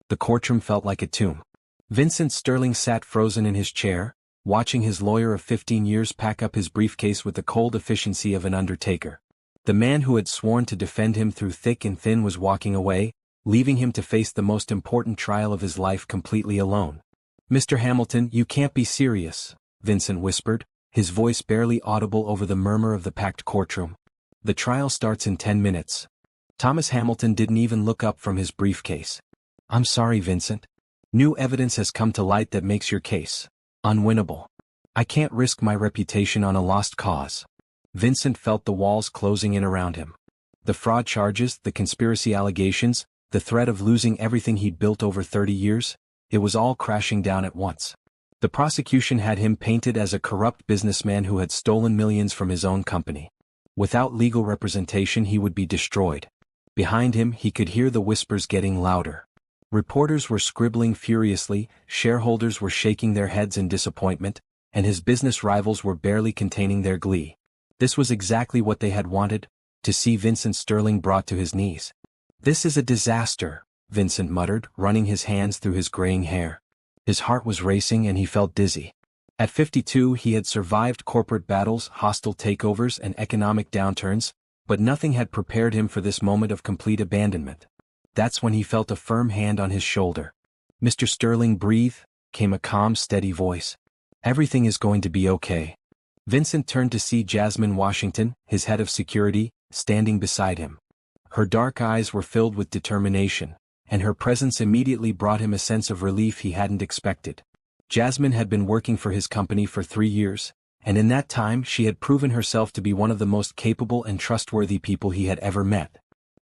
The courtroom felt like a tomb. Vincent Sterling sat frozen in his chair, watching his lawyer of 15 years pack up his briefcase with the cold efficiency of an undertaker. The man who had sworn to defend him through thick and thin was walking away, leaving him to face the most important trial of his life completely alone. "Mr. Hamilton, you can't be serious," Vincent whispered, his voice barely audible over the murmur of the packed courtroom. "The trial starts in 10 minutes. Thomas Hamilton didn't even look up from his briefcase. "I'm sorry, Vincent. New evidence has come to light that makes your case unwinnable. I can't risk my reputation on a lost cause." Vincent felt the walls closing in around him. The fraud charges, the conspiracy allegations, the threat of losing everything he'd built over 30 years, it was all crashing down at once. The prosecution had him painted as a corrupt businessman who had stolen millions from his own company. Without legal representation he would be destroyed. Behind him he could hear the whispers getting louder. Reporters were scribbling furiously, shareholders were shaking their heads in disappointment, and his business rivals were barely containing their glee. This was exactly what they had wanted, to see Vincent Sterling brought to his knees. "This is a disaster," Vincent muttered, running his hands through his graying hair. His heart was racing and he felt dizzy. At 52 he had survived corporate battles, hostile takeovers and economic downturns, but nothing had prepared him for this moment of complete abandonment. That's when he felt a firm hand on his shoulder. "Mr. Sterling, breathe," came a calm, steady voice. "Everything is going to be okay." Vincent turned to see Jasmine Washington, his head of security, standing beside him. Her dark eyes were filled with determination, and her presence immediately brought him a sense of relief he hadn't expected. Jasmine had been working for his company for 3 years, and in that time she had proven herself to be one of the most capable and trustworthy people he had ever met.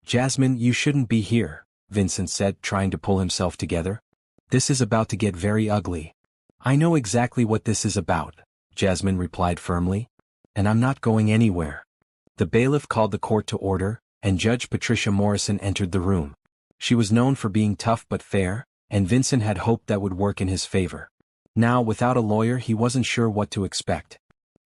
"Jasmine, you shouldn't be here," Vincent said, trying to pull himself together. "This is about to get very ugly." "I know exactly what this is about," Jasmine replied firmly. "And I'm not going anywhere." The bailiff called the court to order, and Judge Patricia Morrison entered the room. She was known for being tough but fair, and Vincent had hoped that would work in his favor. Now, without a lawyer, he wasn't sure what to expect.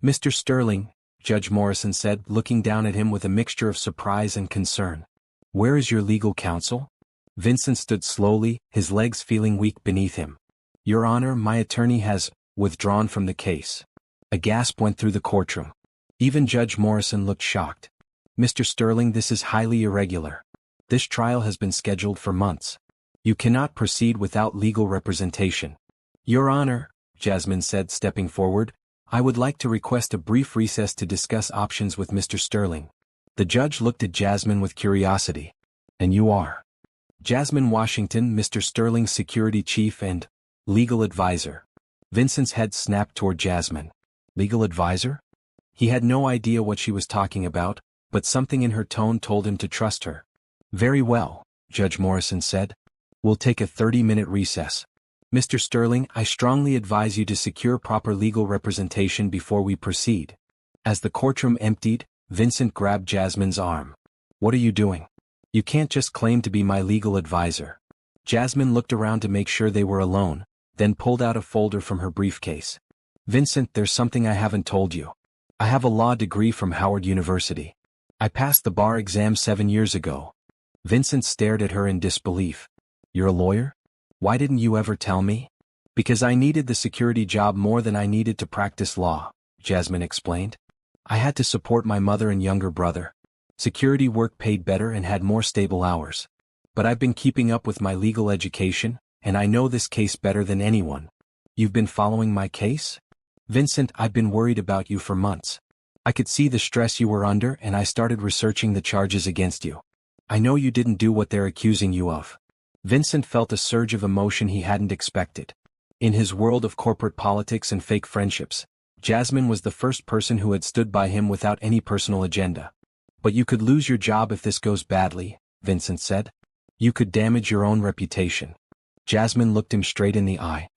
"Mr. Sterling," Judge Morrison said, looking down at him with a mixture of surprise and concern. "Where is your legal counsel?" Vincent stood slowly, his legs feeling weak beneath him. "Your Honor, my attorney has withdrawn from the case." A gasp went through the courtroom. Even Judge Morrison looked shocked. "Mr. Sterling, this is highly irregular. This trial has been scheduled for months. You cannot proceed without legal representation." "Your Honor," Jasmine said, stepping forward, "I would like to request a brief recess to discuss options with Mr. Sterling." The judge looked at Jasmine with curiosity. "And you are?" "Jasmine Washington, Mr. Sterling's security chief and legal advisor." Vincent's head snapped toward Jasmine. Legal advisor? He had no idea what she was talking about, but something in her tone told him to trust her. "Very well," Judge Morrison said. "We'll take a 30-minute recess. Mr. Sterling, I strongly advise you to secure proper legal representation before we proceed." As the courtroom emptied, Vincent grabbed Jasmine's arm. "What are you doing? You can't just claim to be my legal advisor." Jasmine looked around to make sure they were alone, then pulled out a folder from her briefcase. "Vincent, there's something I haven't told you. I have a law degree from Howard University. I passed the bar exam 7 years ago." Vincent stared at her in disbelief. "You're a lawyer? Why didn't you ever tell me?" "Because I needed the security job more than I needed to practice law," Jasmine explained. "I had to support my mother and younger brother. Security work paid better and had more stable hours. But I've been keeping up with my legal education, and I know this case better than anyone." "You've been following my case?" "Vincent, I've been worried about you for months. I could see the stress you were under and I started researching the charges against you. I know you didn't do what they're accusing you of." Vincent felt a surge of emotion he hadn't expected. In his world of corporate politics and fake friendships, Jasmine was the first person who had stood by him without any personal agenda. "But you could lose your job if this goes badly," Vincent said. "You could damage your own reputation." Jasmine looked him straight in the eye.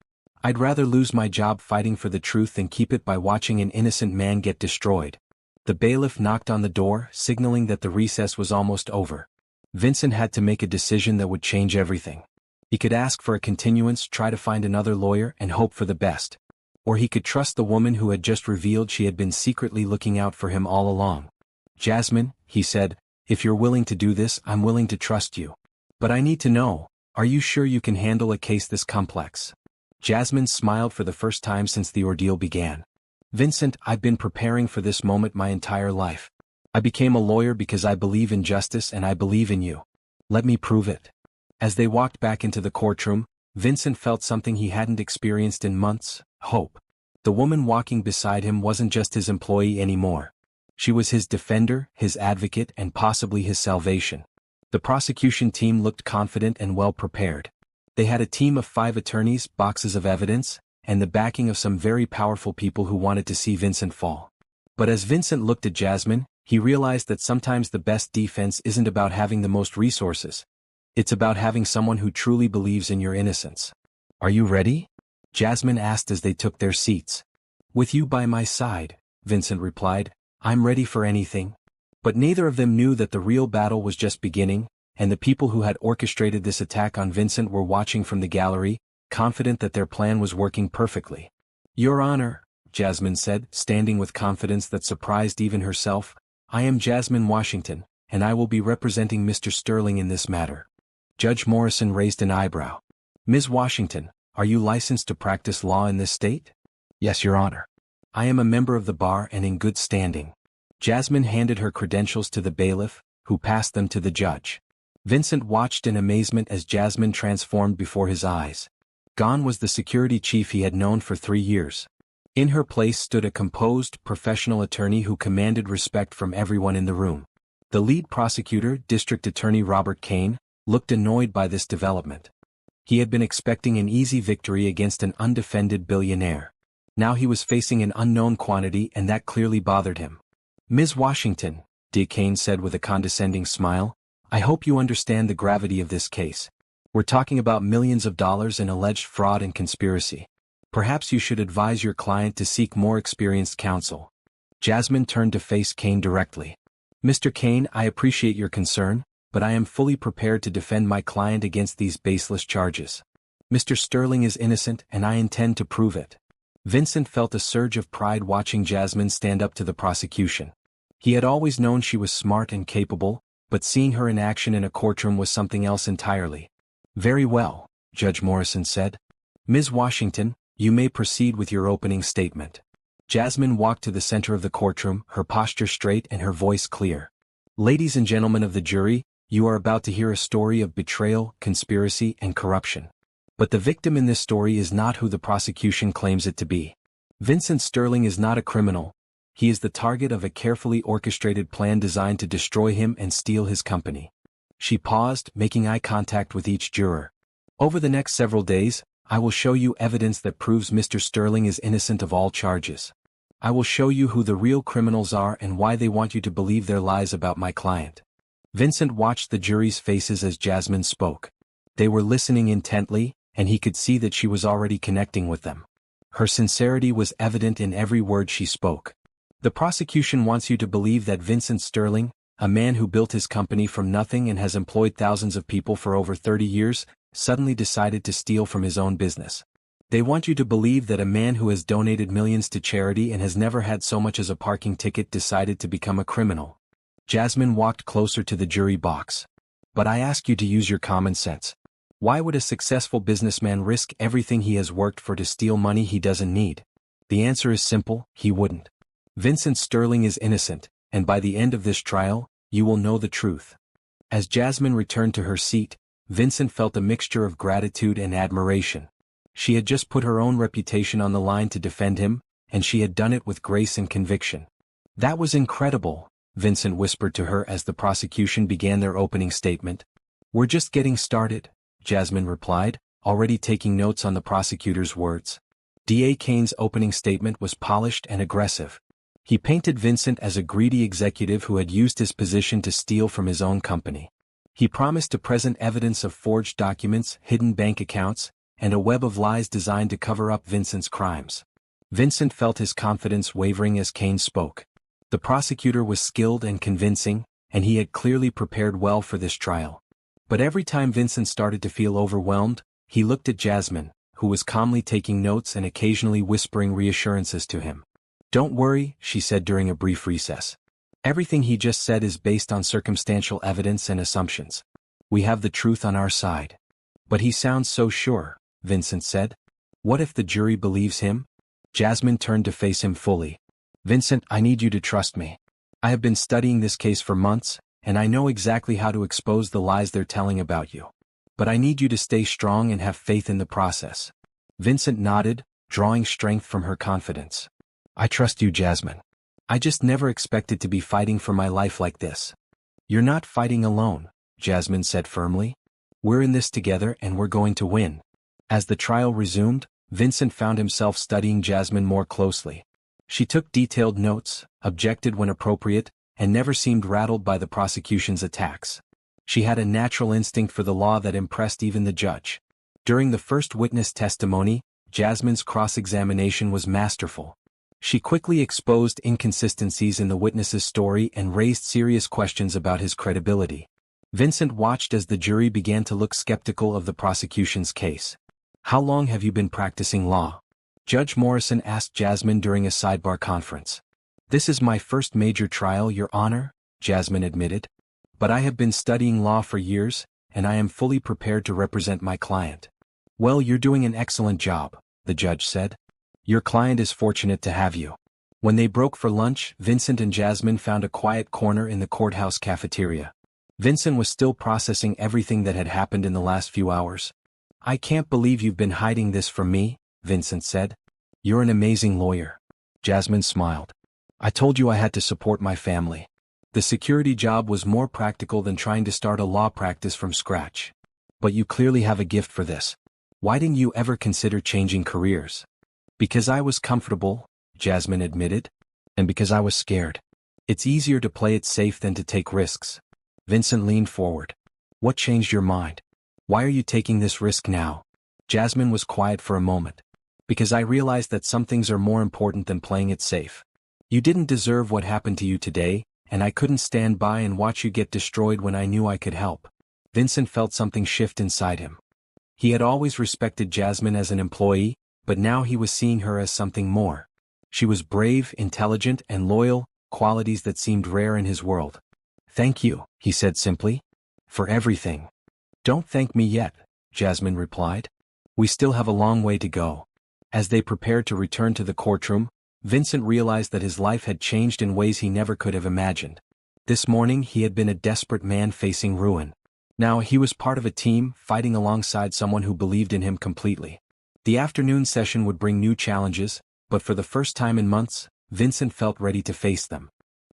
"I'd rather lose my job fighting for the truth than keep it by watching an innocent man get destroyed." The bailiff knocked on the door, signaling that the recess was almost over. Vincent had to make a decision that would change everything. He could ask for a continuance, try to find another lawyer, and hope for the best. Or he could trust the woman who had just revealed she had been secretly looking out for him all along. "Jasmine," he said, "if you're willing to do this, I'm willing to trust you. But I need to know, Are you sure you can handle a case this complex? Jasmine smiled for the first time since the ordeal began. Vincent, I've been preparing for this moment my entire life. I became a lawyer because I believe in justice and I believe in you. Let me prove it. As they walked back into the courtroom, Vincent felt something he hadn't experienced in months: hope. The woman walking beside him wasn't just his employee anymore. She was his defender, his advocate, and possibly his salvation. The prosecution team looked confident and well prepared. They had a team of 5 attorneys, boxes of evidence, and the backing of some very powerful people who wanted to see Vincent fall. But as Vincent looked at Jasmine, he realized that sometimes the best defense isn't about having the most resources. It's about having someone who truly believes in your innocence. Are you ready? Jasmine asked as they took their seats. With you by my side, Vincent replied, I'm ready for anything. But neither of them knew that the real battle was just beginning, and the people who had orchestrated this attack on Vincent were watching from the gallery, confident that their plan was working perfectly. Your Honor, Jasmine said, standing with confidence that surprised even herself, I am Jasmine Washington, and I will be representing Mr. Sterling in this matter. Judge Morrison raised an eyebrow. Ms. Washington, are you licensed to practice law in this state? Yes, Your Honor. I am a member of the bar and in good standing. Jasmine handed her credentials to the bailiff, who passed them to the judge. Vincent watched in amazement as Jasmine transformed before his eyes. Gone was the security chief he had known for 3 years. In her place stood a composed, professional attorney who commanded respect from everyone in the room. The lead prosecutor, District Attorney Robert Kane, looked annoyed by this development. He had been expecting an easy victory against an undefended billionaire. Now he was facing an unknown quantity, and that clearly bothered him. Ms. Washington, Kane said with a condescending smile, I hope you understand the gravity of this case. We're talking about millions of dollars in alleged fraud and conspiracy. Perhaps you should advise your client to seek more experienced counsel. Jasmine turned to face Kane directly. Mr. Kane, I appreciate your concern, but I am fully prepared to defend my client against these baseless charges. Mr. Sterling is innocent and I intend to prove it. Vincent felt a surge of pride watching Jasmine stand up to the prosecution. He had always known she was smart and capable, but seeing her in action in a courtroom was something else entirely. Very well, Judge Morrison said. Ms. Washington, you may proceed with your opening statement. Jasmine walked to the center of the courtroom, her posture straight and her voice clear. Ladies and gentlemen of the jury, you are about to hear a story of betrayal, conspiracy, and corruption. But the victim in this story is not who the prosecution claims it to be. Vincent Sterling is not a criminal. He is the target of a carefully orchestrated plan designed to destroy him and steal his company. She paused, making eye contact with each juror. Over the next several days, I will show you evidence that proves Mr. Sterling is innocent of all charges. I will show you who the real criminals are and why they want you to believe their lies about my client. Vincent watched the jury's faces as Jasmine spoke. They were listening intently, and he could see that she was already connecting with them. Her sincerity was evident in every word she spoke. The prosecution wants you to believe that Vincent Sterling, a man who built his company from nothing and has employed thousands of people for over 30 years, suddenly decided to steal from his own business. They want you to believe that a man who has donated millions to charity and has never had so much as a parking ticket decided to become a criminal. Jasmine walked closer to the jury box. But I ask you to use your common sense. Why would a successful businessman risk everything he has worked for to steal money he doesn't need? The answer is simple, he wouldn't. Vincent Sterling is innocent, and by the end of this trial, you will know the truth. As Jasmine returned to her seat, Vincent felt a mixture of gratitude and admiration. She had just put her own reputation on the line to defend him, and she had done it with grace and conviction. That was incredible, Vincent whispered to her as the prosecution began their opening statement. We're just getting started, Jasmine replied, already taking notes on the prosecutor's words. D.A. Kane's opening statement was polished and aggressive. He painted Vincent as a greedy executive who had used his position to steal from his own company. He promised to present evidence of forged documents, hidden bank accounts, and a web of lies designed to cover up Vincent's crimes. Vincent felt his confidence wavering as Kane spoke. The prosecutor was skilled and convincing, and he had clearly prepared well for this trial. But every time Vincent started to feel overwhelmed, he looked at Jasmine, who was calmly taking notes and occasionally whispering reassurances to him. Don't worry, she said during a brief recess. Everything he just said is based on circumstantial evidence and assumptions. We have the truth on our side. But he sounds so sure, Vincent said. What if the jury believes him? Jasmine turned to face him fully. Vincent, I need you to trust me. I have been studying this case for months, and I know exactly how to expose the lies they're telling about you. But I need you to stay strong and have faith in the process. Vincent nodded, drawing strength from her confidence. I trust you, Jasmine. I just never expected to be fighting for my life like this. You're not fighting alone, Jasmine said firmly. We're in this together and we're going to win. As the trial resumed, Vincent found himself studying Jasmine more closely. She took detailed notes, objected when appropriate, and never seemed rattled by the prosecution's attacks. She had a natural instinct for the law that impressed even the judge. During the first witness testimony, Jasmine's cross-examination was masterful. She quickly exposed inconsistencies in the witness's story and raised serious questions about his credibility. Vincent watched as the jury began to look skeptical of the prosecution's case. How long have you been practicing law? Judge Morrison asked Jasmine during a sidebar conference. This is my first major trial, Your Honor, Jasmine admitted. But I have been studying law for years, and I am fully prepared to represent my client. Well, you're doing an excellent job, the judge said. Your client is fortunate to have you. When they broke for lunch, Vincent and Jasmine found a quiet corner in the courthouse cafeteria. Vincent was still processing everything that had happened in the last few hours. I can't believe you've been hiding this from me, Vincent said. You're an amazing lawyer. Jasmine smiled. I told you I had to support my family. The security job was more practical than trying to start a law practice from scratch. But you clearly have a gift for this. Why didn't you ever consider changing careers? Because I was comfortable, Jasmine admitted. And because I was scared. It's easier to play it safe than to take risks. Vincent leaned forward. What changed your mind? Why are you taking this risk now? Jasmine was quiet for a moment. Because I realized that some things are more important than playing it safe. You didn't deserve what happened to you today, and I couldn't stand by and watch you get destroyed when I knew I could help. Vincent felt something shift inside him. He had always respected Jasmine as an employee, but now he was seeing her as something more. She was brave, intelligent, and loyal, qualities that seemed rare in his world. Thank you, he said simply. For everything. Don't thank me yet, Jasmine replied. We still have a long way to go. As they prepared to return to the courtroom, Vincent realized that his life had changed in ways he never could have imagined. This morning he had been a desperate man facing ruin. Now he was part of a team, fighting alongside someone who believed in him completely. The afternoon session would bring new challenges, but for the first time in months, Vincent felt ready to face them.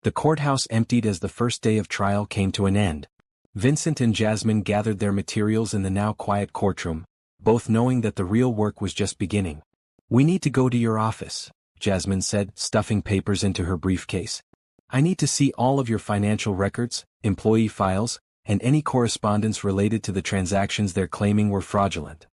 The courthouse emptied as the first day of trial came to an end. Vincent and Jasmine gathered their materials in the now quiet courtroom, both knowing that the real work was just beginning. We need to go to your office, Jasmine said, stuffing papers into her briefcase. I need to see all of your financial records, employee files, and any correspondence related to the transactions they're claiming were fraudulent.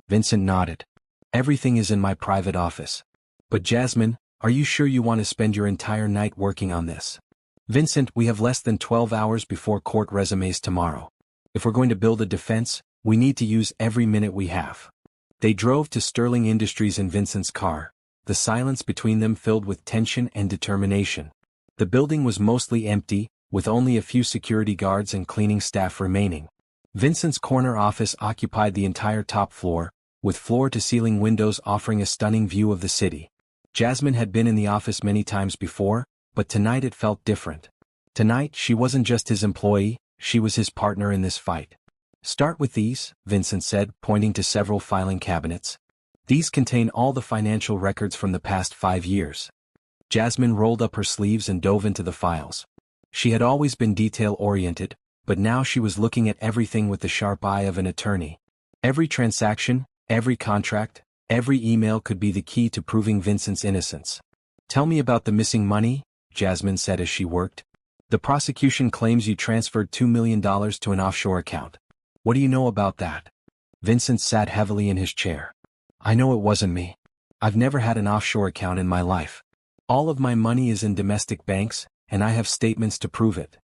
Vincent nodded. Everything is in my private office. But Jasmine, are you sure you want to spend your entire night working on this? Vincent, we have less than 12 hours before court resumes tomorrow. If we're going to build a defense, we need to use every minute we have. They drove to Sterling Industries in Vincent's car, the silence between them filled with tension and determination. The building was mostly empty, with only a few security guards and cleaning staff remaining. Vincent's corner office occupied the entire top floor, with floor-to-ceiling windows offering a stunning view of the city. Jasmine had been in the office many times before, but tonight it felt different. Tonight she wasn't just his employee, she was his partner in this fight. Start with these, Vincent said, pointing to several filing cabinets. These contain all the financial records from the past 5 years. Jasmine rolled up her sleeves and dove into the files. She had always been detail-oriented, but now she was looking at everything with the sharp eye of an attorney. Every transaction, every contract, every email could be the key to proving Vincent's innocence. Tell me about the missing money, Jasmine said as she worked. The prosecution claims you transferred $2 million to an offshore account. What do you know about that? Vincent sat heavily in his chair. I know it wasn't me. I've never had an offshore account in my life. All of my money is in domestic banks, and I have statements to prove it.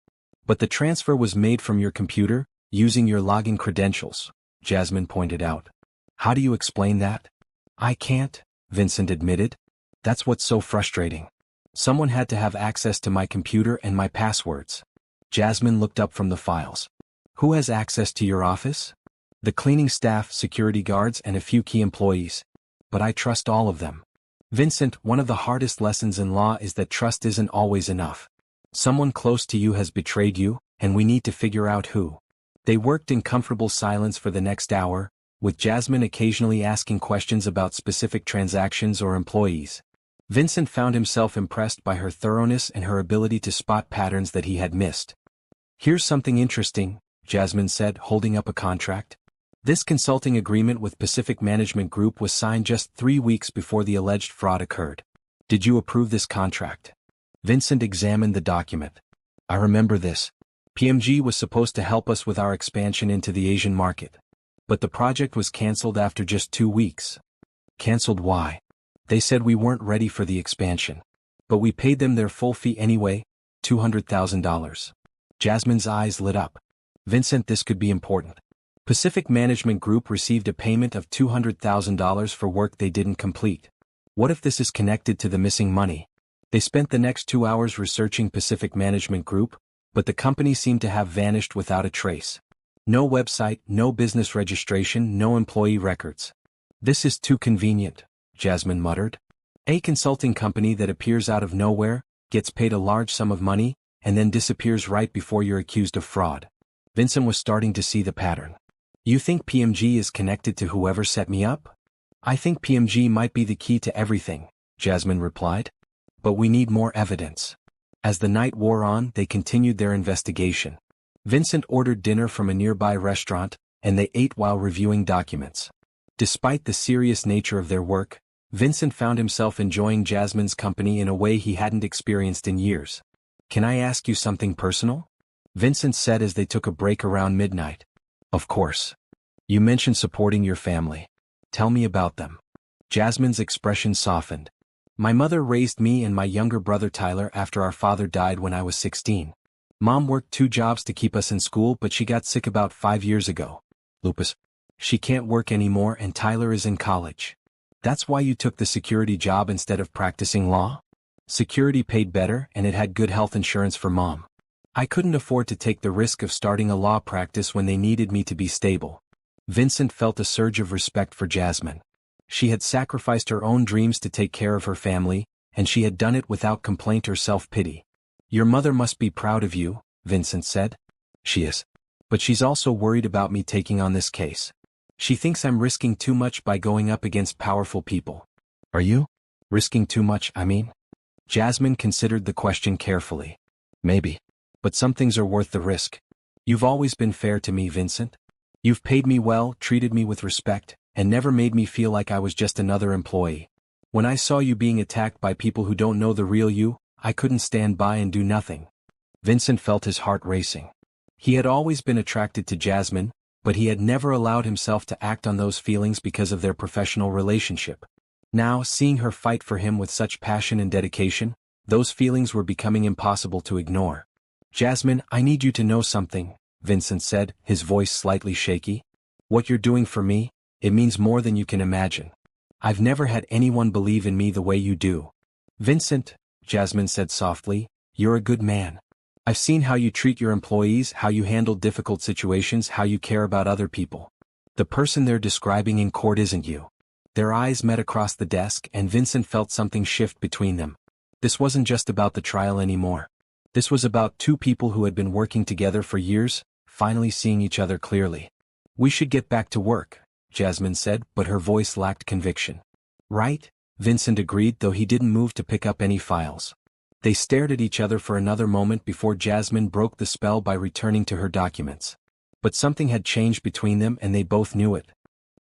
But the transfer was made from your computer, using your login credentials, Jasmine pointed out. How do you explain that? I can't, Vincent admitted. That's what's so frustrating. Someone had to have access to my computer and my passwords. Jasmine looked up from the files. Who has access to your office? The cleaning staff, security guards, and a few key employees. But I trust all of them. Vincent, one of the hardest lessons in law is that trust isn't always enough. Someone close to you has betrayed you, and we need to figure out who. They worked in comfortable silence for the next hour, with Jasmine occasionally asking questions about specific transactions or employees. Vincent found himself impressed by her thoroughness and her ability to spot patterns that he had missed. "Here's something interesting," Jasmine said, holding up a contract. This consulting agreement with Pacific Management Group was signed just 3 weeks before the alleged fraud occurred. "Did you approve this contract?" Vincent examined the document. "I remember this. PMG was supposed to help us with our expansion into the Asian market. But the project was cancelled after just 2 weeks. Cancelled why? They said we weren't ready for the expansion. But we paid them their full fee anyway, $200,000. Jasmine's eyes lit up. "Vincent, this could be important. Pacific Management Group received a payment of $200,000 for work they didn't complete. What if this is connected to the missing money?" They spent the next 2 hours researching Pacific Management Group, but the company seemed to have vanished without a trace. No website, no business registration, no employee records. "This is too convenient," Jasmine muttered. "A consulting company that appears out of nowhere, gets paid a large sum of money, and then disappears right before you're accused of fraud." Vincent was starting to see the pattern. "You think PMG is connected to whoever set me up?" "I think PMG might be the key to everything," Jasmine replied. "But we need more evidence." As the night wore on, they continued their investigation. Vincent ordered dinner from a nearby restaurant, and they ate while reviewing documents. Despite the serious nature of their work, Vincent found himself enjoying Jasmine's company in a way he hadn't experienced in years. "Can I ask you something personal?" Vincent said as they took a break around midnight. "Of course. You mentioned supporting your family. Tell me about them." Jasmine's expression softened. "My mother raised me and my younger brother Tyler after our father died when I was 16. Mom worked 2 jobs to keep us in school, but she got sick about 5 years ago. Lupus. She can't work anymore and Tyler is in college. That's why you took the security job instead of practicing law?" "Security paid better and it had good health insurance for Mom. I couldn't afford to take the risk of starting a law practice when they needed me to be stable." Vincent felt a surge of respect for Jasmine. She had sacrificed her own dreams to take care of her family, and she had done it without complaint or self-pity. "Your mother must be proud of you," Vincent said. "She is. But she's also worried about me taking on this case. She thinks I'm risking too much by going up against powerful people." "Are you? Risking too much, I mean?" Jasmine considered the question carefully. "Maybe. But some things are worth the risk. You've always been fair to me, Vincent. You've paid me well, treated me with respect, and never made me feel like I was just another employee. When I saw you being attacked by people who don't know the real you, I couldn't stand by and do nothing." Vincent felt his heart racing. He had always been attracted to Jasmine, but he had never allowed himself to act on those feelings because of their professional relationship. Now, seeing her fight for him with such passion and dedication, those feelings were becoming impossible to ignore. "Jasmine, I need you to know something," Vincent said, his voice slightly shaky. "What you're doing for me, it means more than you can imagine. I've never had anyone believe in me the way you do." "Vincent," Jasmine said softly, "you're a good man. I've seen how you treat your employees, how you handle difficult situations, how you care about other people. The person they're describing in court isn't you." Their eyes met across the desk and Vincent felt something shift between them. This wasn't just about the trial anymore. This was about 2 people who had been working together for years, finally seeing each other clearly. "We should get back to work," Jasmine said, but her voice lacked conviction. "Right?" Vincent agreed, though he didn't move to pick up any files. They stared at each other for another moment before Jasmine broke the spell by returning to her documents. But something had changed between them and they both knew it.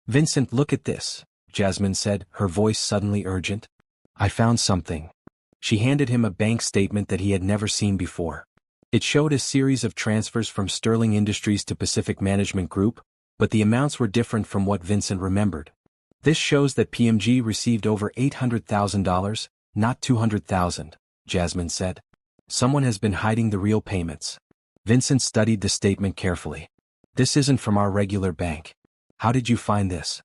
"Vincent, look at this," Jasmine said, her voice suddenly urgent. "I found something." She handed him a bank statement that he had never seen before. It showed a series of transfers from Sterling Industries to Pacific Management Group, but the amounts were different from what Vincent remembered. "This shows that PMG received over $800,000, not $200,000, Jasmine said. "Someone has been hiding the real payments." Vincent studied the statement carefully. "This isn't from our regular bank. How did you find this?"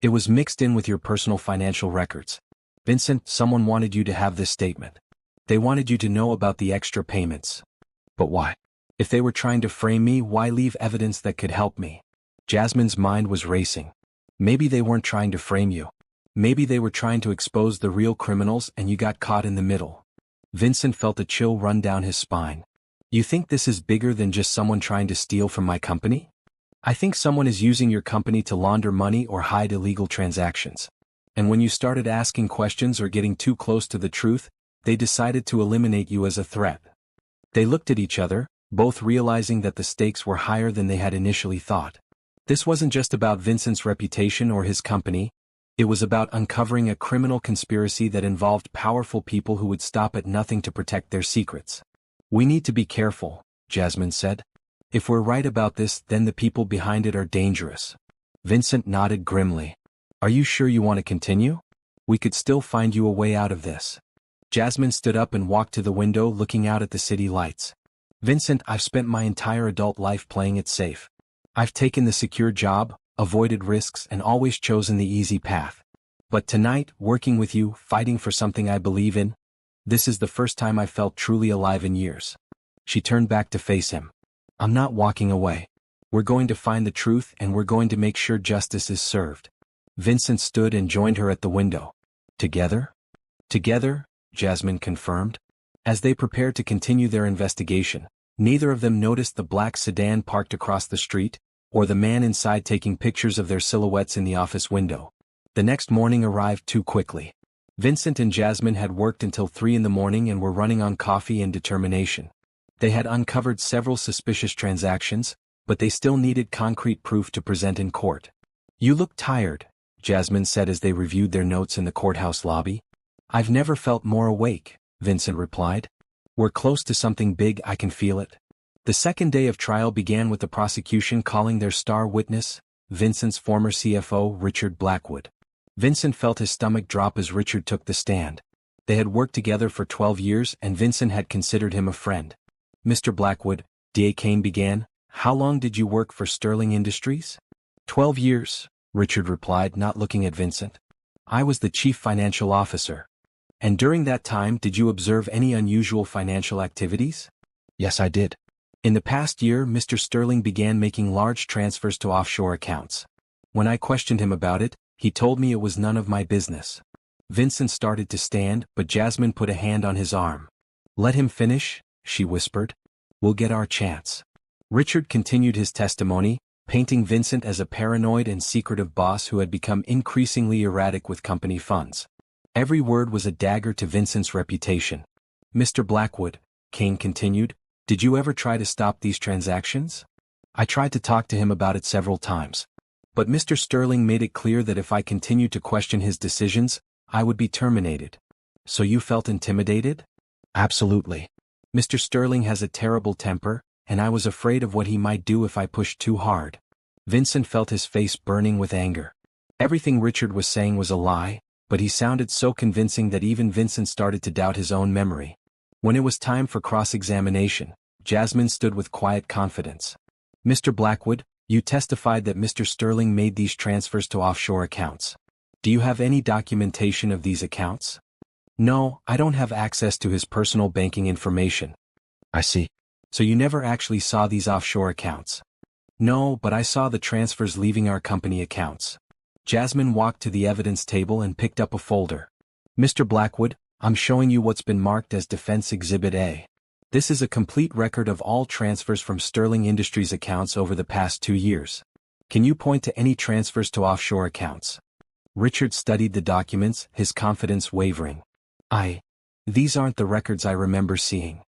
"It was mixed in with your personal financial records. Vincent, someone wanted you to have this statement. They wanted you to know about the extra payments." "But why? If they were trying to frame me, why leave evidence that could help me?" Jasmine's mind was racing. Maybe they weren't trying to frame you. Maybe they were trying to expose the real criminals and you got caught in the middle. Vincent felt a chill run down his spine. You think this is bigger than just someone trying to steal from my company? I think someone is using your company to launder money or hide illegal transactions. And when you started asking questions or getting too close to the truth, they decided to eliminate you as a threat. They looked at each other, both realizing that the stakes were higher than they had initially thought. This wasn't just about Vincent's reputation or his company. It was about uncovering a criminal conspiracy that involved powerful people who would stop at nothing to protect their secrets. We need to be careful, Jasmine said. If we're right about this, then the people behind it are dangerous. Vincent nodded grimly. Are you sure you want to continue? We could still find you a way out of this. Jasmine stood up and walked to the window looking out at the city lights. Vincent, I've spent my entire adult life playing it safe. I've taken the secure job, avoided risks and always chosen the easy path. But tonight, working with you, fighting for something I believe in, this is the first time I felt truly alive in years. She turned back to face him. I'm not walking away. We're going to find the truth and we're going to make sure justice is served. Vincent stood and joined her at the window. Together? Together, Jasmine confirmed. As they prepared to continue their investigation, neither of them noticed the black sedan parked across the street, or the man inside taking pictures of their silhouettes in the office window. The next morning arrived too quickly. Vincent and Jasmine had worked until 3 in the morning and were running on coffee and determination. They had uncovered several suspicious transactions, but they still needed concrete proof to present in court. You look tired, Jasmine said as they reviewed their notes in the courthouse lobby. I've never felt more awake, Vincent replied. We're close to something big, I can feel it. The second day of trial began with the prosecution calling their star witness, Vincent's former CFO, Richard Blackwood. Vincent felt his stomach drop as Richard took the stand. They had worked together for 12 years and Vincent had considered him a friend. Mr. Blackwood, D.A. Kane began, how long did you work for Sterling Industries? 12 years, Richard replied, not looking at Vincent. I was the chief financial officer. And during that time, did you observe any unusual financial activities? Yes, I did. In the past year, Mr. Sterling began making large transfers to offshore accounts. When I questioned him about it, he told me it was none of my business. Vincent started to stand, but Jasmine put a hand on his arm. Let him finish, she whispered. We'll get our chance. Richard continued his testimony, painting Vincent as a paranoid and secretive boss who had become increasingly erratic with company funds. Every word was a dagger to Vincent's reputation. Mr. Blackwood, Kane continued, did you ever try to stop these transactions? I tried to talk to him about it several times. But Mr. Sterling made it clear that if I continued to question his decisions, I would be terminated. So you felt intimidated? Absolutely. Mr. Sterling has a terrible temper, and I was afraid of what he might do if I pushed too hard. Vincent felt his face burning with anger. Everything Richard was saying was a lie, but he sounded so convincing that even Vincent started to doubt his own memory. When it was time for cross-examination, Jasmine stood with quiet confidence. Mr. Blackwood, you testified that Mr. Sterling made these transfers to offshore accounts. Do you have any documentation of these accounts? No, I don't have access to his personal banking information. I see. So you never actually saw these offshore accounts? No, but I saw the transfers leaving our company accounts. Jasmine walked to the evidence table and picked up a folder. Mr. Blackwood, I'm showing you what's been marked as Defense Exhibit A. This is a complete record of all transfers from Sterling Industries accounts over the past 2 years. Can you point to any transfers to offshore accounts? Richard studied the documents, his confidence wavering. These aren't the records I remember seeing.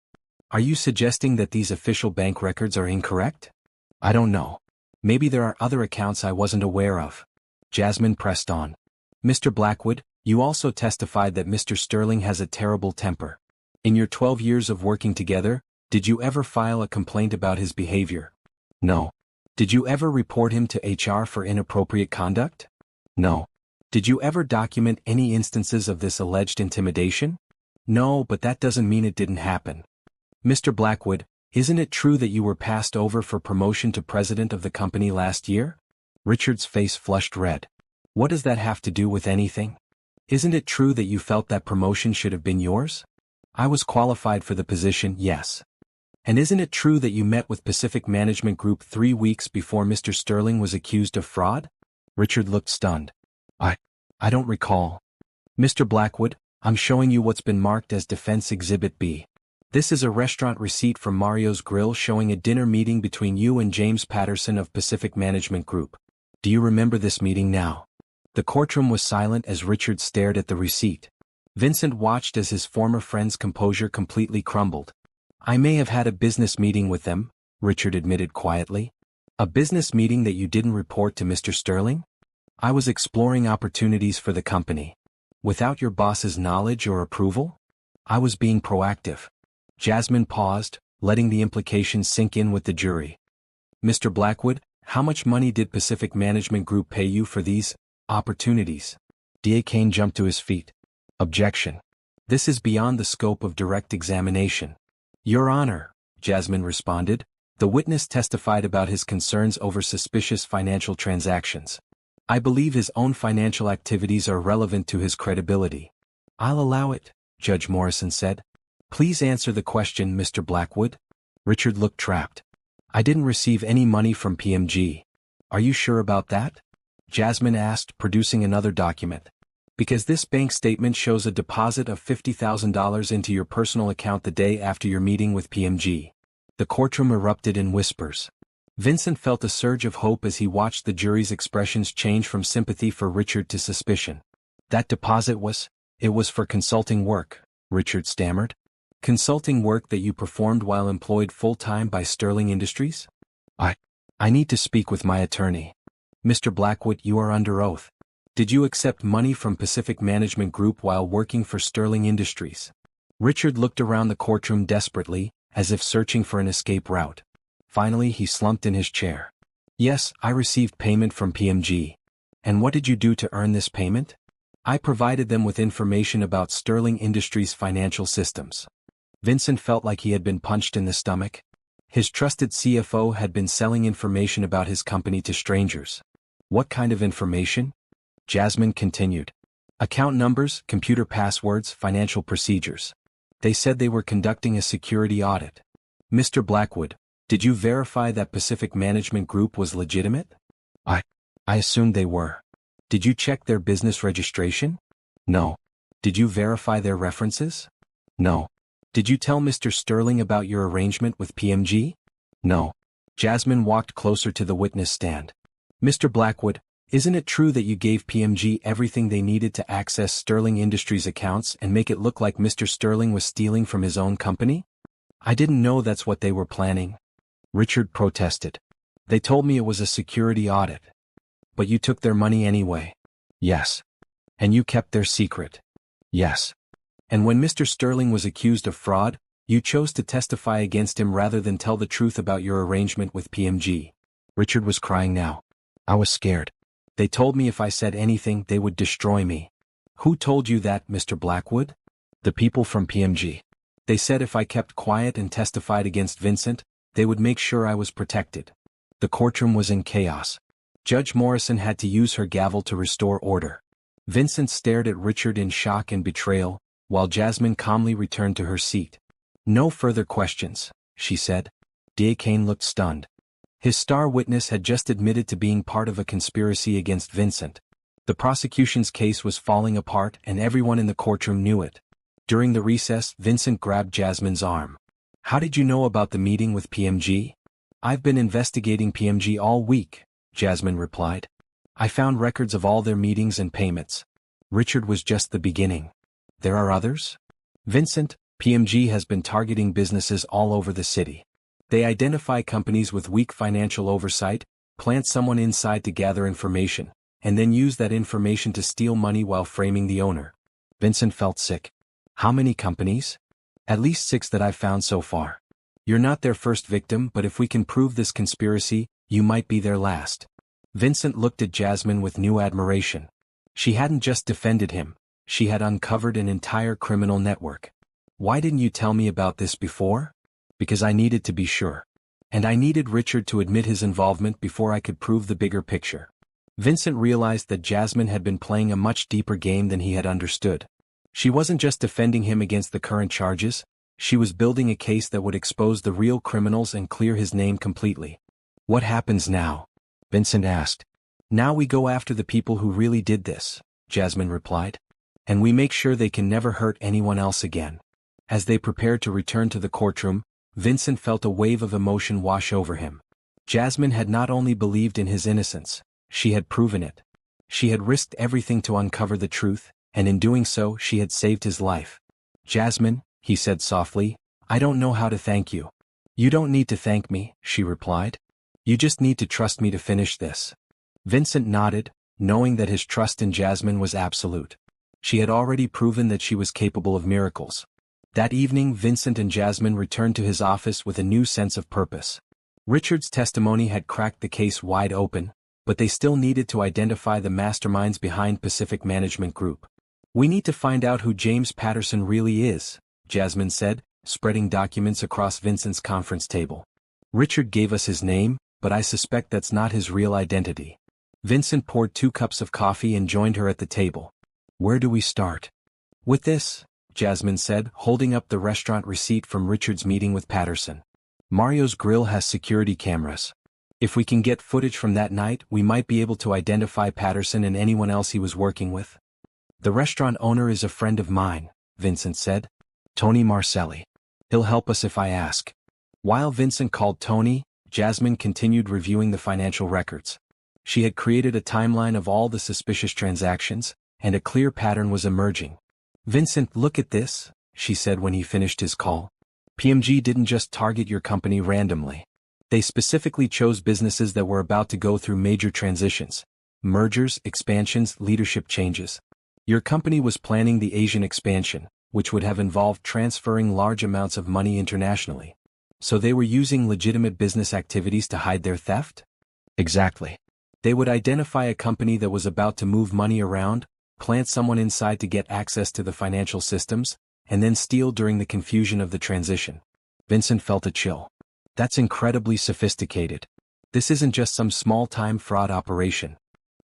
Are you suggesting that these official bank records are incorrect? I don't know. Maybe there are other accounts I wasn't aware of. Jasmine pressed on. Mr. Blackwood, you also testified that Mr. Sterling has a terrible temper. In your 12 years of working together, did you ever file a complaint about his behavior? No. Did you ever report him to HR for inappropriate conduct? No. Did you ever document any instances of this alleged intimidation? No, but that doesn't mean it didn't happen. Mr. Blackwood, isn't it true that you were passed over for promotion to president of the company last year? Richard's face flushed red. What does that have to do with anything? Isn't it true that you felt that promotion should have been yours? I was qualified for the position, yes. And isn't it true that you met with Pacific Management Group 3 weeks before Mr. Sterling was accused of fraud? Richard looked stunned. I don't recall. Mr. Blackwood, I'm showing you what's been marked as Defense Exhibit B. This is a restaurant receipt from Mario's Grill showing a dinner meeting between you and James Patterson of Pacific Management Group. Do you remember this meeting now? The courtroom was silent as Richard stared at the receipt. Vincent watched as his former friend's composure completely crumbled. I may have had a business meeting with them, Richard admitted quietly. A business meeting that you didn't report to Mr. Sterling? I was exploring opportunities for the company. Without your boss's knowledge or approval? I was being proactive. Jasmine paused, letting the implications sink in with the jury. Mr. Blackwood, how much money did Pacific Management Group pay you for these opportunities? D.A. Kane jumped to his feet. Objection. This is beyond the scope of direct examination. Your Honor, Jasmine responded. The witness testified about his concerns over suspicious financial transactions. I believe his own financial activities are relevant to his credibility. I'll allow it, Judge Morrison said. Please answer the question, Mr. Blackwood. Richard looked trapped. I didn't receive any money from PMG. Are you sure about that? Jasmine asked, producing another document. Because this bank statement shows a deposit of $50,000 into your personal account the day after your meeting with PMG. The courtroom erupted in whispers. Vincent felt a surge of hope as he watched the jury's expressions change from sympathy for Richard to suspicion. That deposit it was for consulting work, Richard stammered. Consulting work that you performed while employed full-time by Sterling Industries? I need to speak with my attorney. Mr. Blackwood, you are under oath. Did you accept money from Pacific Management Group while working for Sterling Industries? Richard looked around the courtroom desperately, as if searching for an escape route. Finally he slumped in his chair. Yes, I received payment from PMG. And what did you do to earn this payment? I provided them with information about Sterling Industries' financial systems. Vincent felt like he had been punched in the stomach. His trusted CFO had been selling information about his company to strangers. What kind of information? Jasmine continued. Account numbers, computer passwords, financial procedures. They said they were conducting a security audit. Mr. Blackwood, did you verify that Pacific Management Group was legitimate? I assumed they were. Did you check their business registration? No. Did you verify their references? No. Did you tell Mr. Sterling about your arrangement with PMG? No. Jasmine walked closer to the witness stand. Mr. Blackwood, isn't it true that you gave PMG everything they needed to access Sterling Industries' accounts and make it look like Mr. Sterling was stealing from his own company? I didn't know that's what they were planning. Richard protested. They told me it was a security audit. But you took their money anyway. Yes. And you kept their secret. Yes. And when Mr. Sterling was accused of fraud, you chose to testify against him rather than tell the truth about your arrangement with PMG. Richard was crying now. I was scared. They told me if I said anything, they would destroy me. Who told you that, Mr. Blackwood? The people from PMG. They said if I kept quiet and testified against Vincent, they would make sure I was protected. The courtroom was in chaos. Judge Morrison had to use her gavel to restore order. Vincent stared at Richard in shock and betrayal, while Jasmine calmly returned to her seat. No further questions, she said. D.A. Kane looked stunned. His star witness had just admitted to being part of a conspiracy against Vincent. The prosecution's case was falling apart and everyone in the courtroom knew it. During the recess, Vincent grabbed Jasmine's arm. How did you know about the meeting with PMG? I've been investigating PMG all week, Jasmine replied. I found records of all their meetings and payments. Richard was just the beginning. There are others? Vincent, PMG has been targeting businesses all over the city. They identify companies with weak financial oversight, plant someone inside to gather information, and then use that information to steal money while framing the owner. Vincent felt sick. How many companies? At least 6 that I've found so far. You're not their first victim, but if we can prove this conspiracy, you might be their last. Vincent looked at Jasmine with new admiration. She hadn't just defended him, she had uncovered an entire criminal network. Why didn't you tell me about this before? Because I needed to be sure. And I needed Richard to admit his involvement before I could prove the bigger picture. Vincent realized that Jasmine had been playing a much deeper game than he had understood. She wasn't just defending him against the current charges, She was building a case that would expose the real criminals and clear his name completely. What happens now? Vincent asked. Now we go after the people who really did this, Jasmine replied. And we make sure they can never hurt anyone else again. As they prepared to return to the courtroom, Vincent felt a wave of emotion wash over him. Jasmine had not only believed in his innocence, she had proven it. She had risked everything to uncover the truth, and in doing so she had saved his life. Jasmine, he said softly, I don't know how to thank you. You don't need to thank me, she replied. You just need to trust me to finish this. Vincent nodded, knowing that his trust in Jasmine was absolute. She had already proven that she was capable of miracles. That evening Vincent and Jasmine returned to his office with a new sense of purpose. Richard's testimony had cracked the case wide open, but they still needed to identify the masterminds behind Pacific Management Group. We need to find out who James Patterson really is, Jasmine said, spreading documents across Vincent's conference table. Richard gave us his name, but I suspect that's not his real identity. Vincent poured 2 cups of coffee and joined her at the table. Where do we start? With this, Jasmine said, holding up the restaurant receipt from Richard's meeting with Patterson. Mario's Grill has security cameras. If we can get footage from that night, we might be able to identify Patterson and anyone else he was working with. The restaurant owner is a friend of mine, Vincent said. Tony Marcelli. He'll help us if I ask. While Vincent called Tony, Jasmine continued reviewing the financial records. She had created a timeline of all the suspicious transactions, and a clear pattern was emerging. Vincent, look at this, she said when he finished his call. PMG didn't just target your company randomly. They specifically chose businesses that were about to go through major transitions. Mergers, expansions, leadership changes. Your company was planning the Asian expansion, which would have involved transferring large amounts of money internationally. So they were using legitimate business activities to hide their theft? Exactly. They would identify a company that was about to move money around, plant someone inside to get access to the financial systems, and then steal during the confusion of the transition. Vincent felt a chill. That's incredibly sophisticated. This isn't just some small-time fraud operation.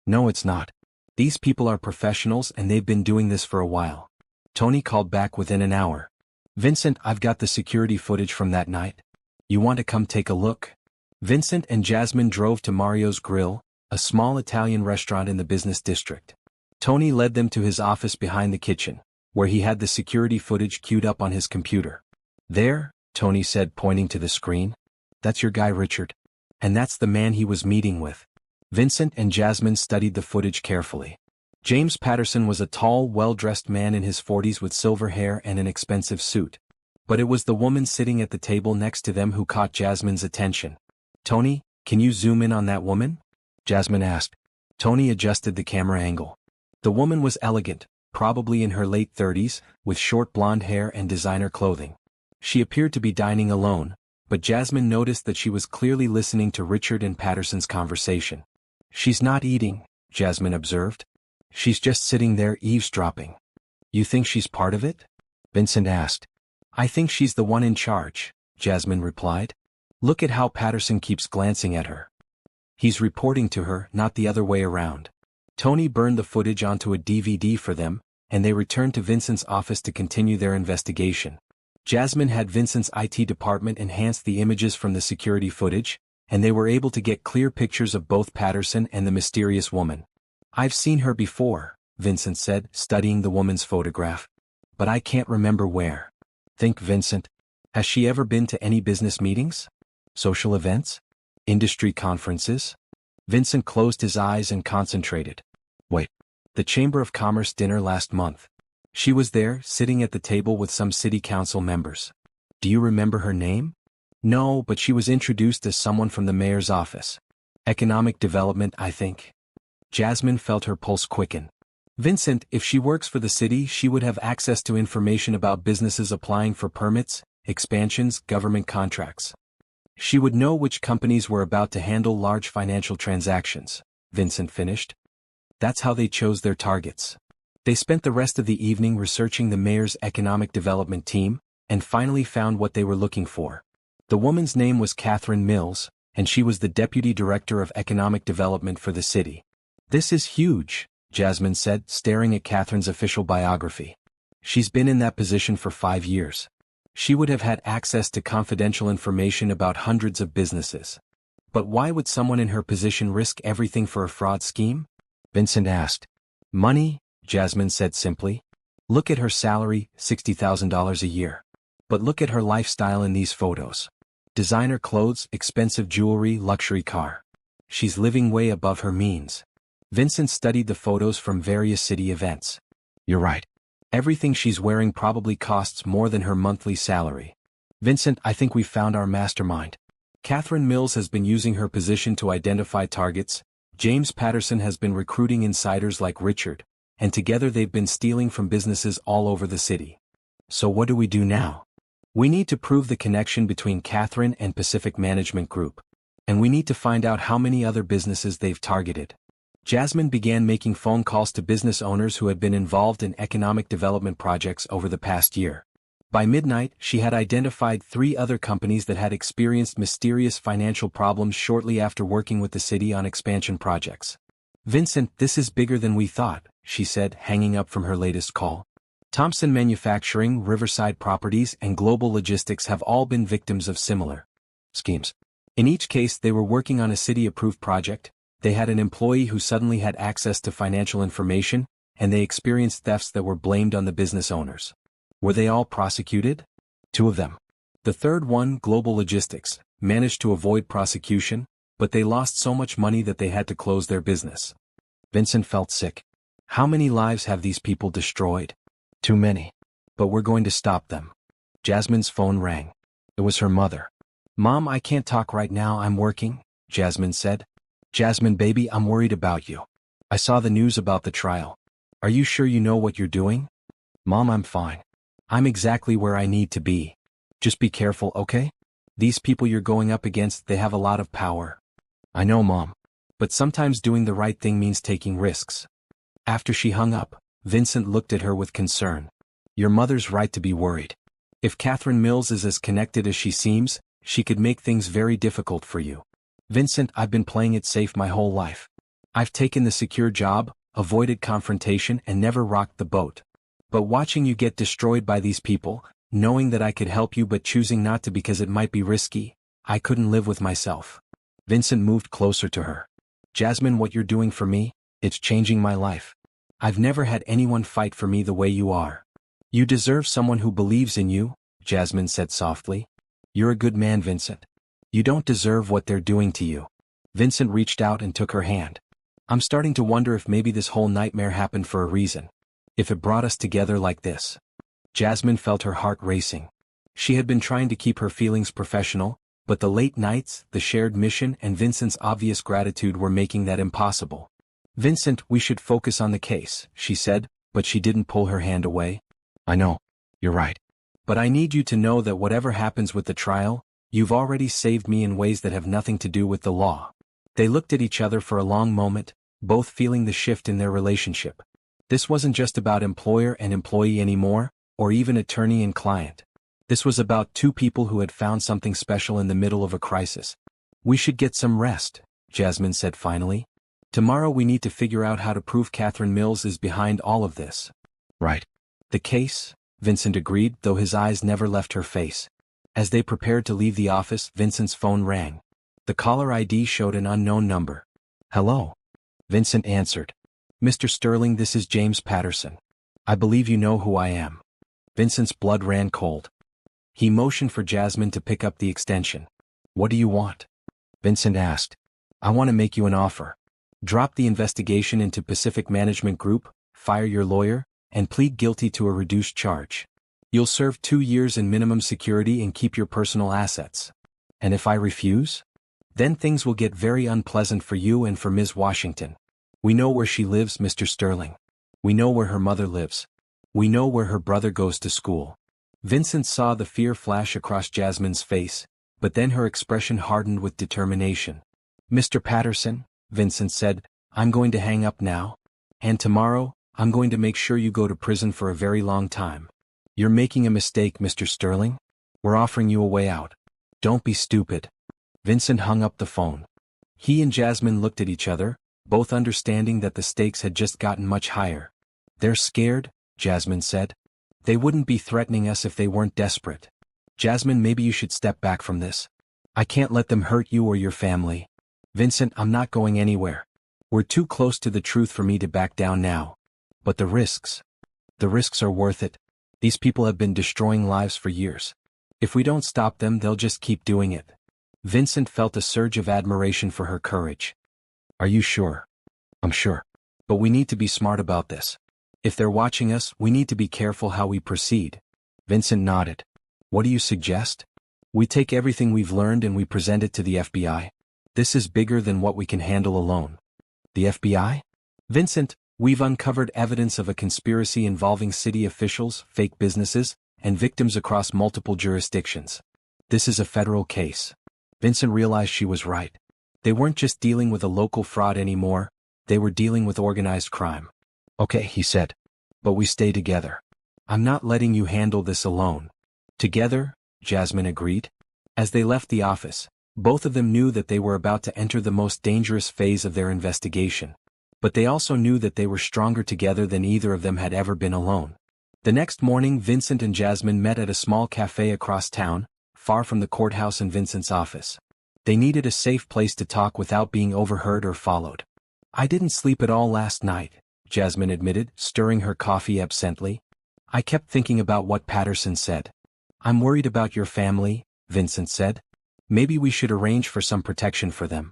No, it's not. These people are professionals and they've been doing this for a while. Tony called back within an hour. Vincent, I've got the security footage from that night. You want to come take a look? Vincent and Jasmine drove to Mario's Grill, a small Italian restaurant in the business district. Tony led them to his office behind the kitchen, where he had the security footage queued up on his computer. There, Tony said, pointing to the screen. That's your guy Richard. And that's the man he was meeting with. Vincent and Jasmine studied the footage carefully. James Patterson was a tall, well-dressed man in his 40s with silver hair and an expensive suit. But it was the woman sitting at the table next to them who caught Jasmine's attention. Tony, can you zoom in on that woman? Jasmine asked. Tony adjusted the camera angle. The woman was elegant, probably in her late 30s, with short blonde hair and designer clothing. She appeared to be dining alone, but Jasmine noticed that she was clearly listening to Richard and Patterson's conversation. She's not eating, Jasmine observed. She's just sitting there eavesdropping. You think she's part of it? Vincent asked. I think she's the one in charge, Jasmine replied. Look at how Patterson keeps glancing at her. He's reporting to her, not the other way around. Tony burned the footage onto a DVD for them, and they returned to Vincent's office to continue their investigation. Jasmine had Vincent's IT department enhance the images from the security footage, and they were able to get clear pictures of both Patterson and the mysterious woman. I've seen her before, Vincent said, studying the woman's photograph. But I can't remember where. Think, Vincent. Has she ever been to any business meetings? Social events? Industry conferences? Vincent closed his eyes and concentrated. Wait. The Chamber of Commerce dinner last month. She was there, sitting at the table with some city council members. Do you remember her name? No, but she was introduced as someone from the mayor's office. Economic development, I think. Jasmine felt her pulse quicken. Vincent, if she works for the city, she would have access to information about businesses applying for permits, expansions, government contracts. She would know which companies were about to handle large financial transactions, Vincent finished. That's how they chose their targets. They spent the rest of the evening researching the mayor's economic development team, and finally found what they were looking for. The woman's name was Catherine Mills, and she was the Deputy Director of Economic Development for the city. This is huge, Jasmine said, staring at Catherine's official biography. She's been in that position for 5 years. She would have had access to confidential information about hundreds of businesses. But why would someone in her position risk everything for a fraud scheme? Vincent asked. Money, Jasmine said simply. Look at her salary, $60,000 a year. But look at her lifestyle in these photos. Designer clothes, expensive jewelry, luxury car. She's living way above her means. Vincent studied the photos from various city events. You're right. Everything she's wearing probably costs more than her monthly salary. Vincent, I think we've found our mastermind. Catherine Mills has been using her position to identify targets, James Patterson has been recruiting insiders like Richard, and together they've been stealing from businesses all over the city. So what do we do now? We need to prove the connection between Catherine and Pacific Management Group. And we need to find out how many other businesses they've targeted. Jasmine began making phone calls to business owners who had been involved in economic development projects over the past year. By midnight, she had identified 3 other companies that had experienced mysterious financial problems shortly after working with the city on expansion projects. Vincent, this is bigger than we thought, she said, hanging up from her latest call. Thompson Manufacturing, Riverside Properties, and Global Logistics have all been victims of similar schemes. In each case, they were working on a city-approved project, they had an employee who suddenly had access to financial information, and they experienced thefts that were blamed on the business owners. Were they all prosecuted? 2 of them. The third one, Global Logistics, managed to avoid prosecution, but they lost so much money that they had to close their business. Vincent felt sick. How many lives have these people destroyed? Too many. But we're going to stop them. Jasmine's phone rang. It was her mother. Mom, I can't talk right now, I'm working, Jasmine said. Jasmine baby, I'm worried about you. I saw the news about the trial. Are you sure you know what you're doing? Mom, I'm fine. I'm exactly where I need to be. Just be careful, okay? These people you're going up against, they have a lot of power. I know, Mom. But sometimes doing the right thing means taking risks. After she hung up, Vincent looked at her with concern. Your mother's right to be worried. If Catherine Mills is as connected as she seems, she could make things very difficult for you. Vincent, I've been playing it safe my whole life. I've taken the secure job, avoided confrontation, and never rocked the boat. But watching you get destroyed by these people, knowing that I could help you but choosing not to because it might be risky, I couldn't live with myself. Vincent moved closer to her. Jasmine, what you're doing for me, it's changing my life. I've never had anyone fight for me the way you are. You deserve someone who believes in you, Jasmine said softly. You're a good man, Vincent. You don't deserve what they're doing to you. Vincent reached out and took her hand. I'm starting to wonder if maybe this whole nightmare happened for a reason. If it brought us together like this. Jasmine felt her heart racing. She had been trying to keep her feelings professional, but the late nights, the shared mission, and Vincent's obvious gratitude were making that impossible. Vincent, we should focus on the case, she said, but she didn't pull her hand away. I know. You're right. But I need you to know that whatever happens with the trial, you've already saved me in ways that have nothing to do with the law. They looked at each other for a long moment, both feeling the shift in their relationship. This wasn't just about employer and employee anymore, or even attorney and client. This was about 2 people who had found something special in the middle of a crisis. We should get some rest, Jasmine said finally. Tomorrow we need to figure out how to prove Catherine Mills is behind all of this. Right. The case, Vincent agreed, though his eyes never left her face. As they prepared to leave the office, Vincent's phone rang. The caller ID showed an unknown number. Hello. Vincent answered. Mr. Sterling, this is James Patterson. I believe you know who I am. Vincent's blood ran cold. He motioned for Jasmine to pick up the extension. What do you want? Vincent asked. I want to make you an offer. Drop the investigation into Pacific Management Group, fire your lawyer, and plead guilty to a reduced charge. You'll serve 2 years in minimum security and keep your personal assets. And if I refuse? Then things will get very unpleasant for you and for Ms. Washington. We know where she lives, Mr. Sterling. We know where her mother lives. We know where her brother goes to school. Vincent saw the fear flash across Jasmine's face, but then her expression hardened with determination. Mr. Patterson, Vincent said, I'm going to hang up now. And tomorrow, I'm going to make sure you go to prison for a very long time. You're making a mistake, Mr. Sterling. We're offering you a way out. Don't be stupid. Vincent hung up the phone. He and Jasmine looked at each other, both understanding that the stakes had just gotten much higher. They're scared, Jasmine said. They wouldn't be threatening us if they weren't desperate. Jasmine, maybe you should step back from this. I can't let them hurt you or your family. Vincent, I'm not going anywhere. We're too close to the truth for me to back down now. But the risks are worth it. These people have been destroying lives for years. If we don't stop them, they'll just keep doing it. Vincent felt a surge of admiration for her courage. Are you sure? I'm sure. But we need to be smart about this. If they're watching us, we need to be careful how we proceed. Vincent nodded. What do you suggest? We take everything we've learned and we present it to the FBI. This is bigger than what we can handle alone. The FBI? Vincent, we've uncovered evidence of a conspiracy involving city officials, fake businesses, and victims across multiple jurisdictions. This is a federal case. Vincent realized she was right. They weren't just dealing with a local fraud anymore, they were dealing with organized crime. Okay, he said. But we stay together. I'm not letting you handle this alone. Together, Jasmine agreed. As they left the office, both of them knew that they were about to enter the most dangerous phase of their investigation. But they also knew that they were stronger together than either of them had ever been alone. The next morning, Vincent and Jasmine met at a small cafe across town, far from the courthouse and Vincent's office. They needed a safe place to talk without being overheard or followed. I didn't sleep at all last night, Jasmine admitted, stirring her coffee absently. I kept thinking about what Patterson said. I'm worried about your family, Vincent said. Maybe we should arrange for some protection for them.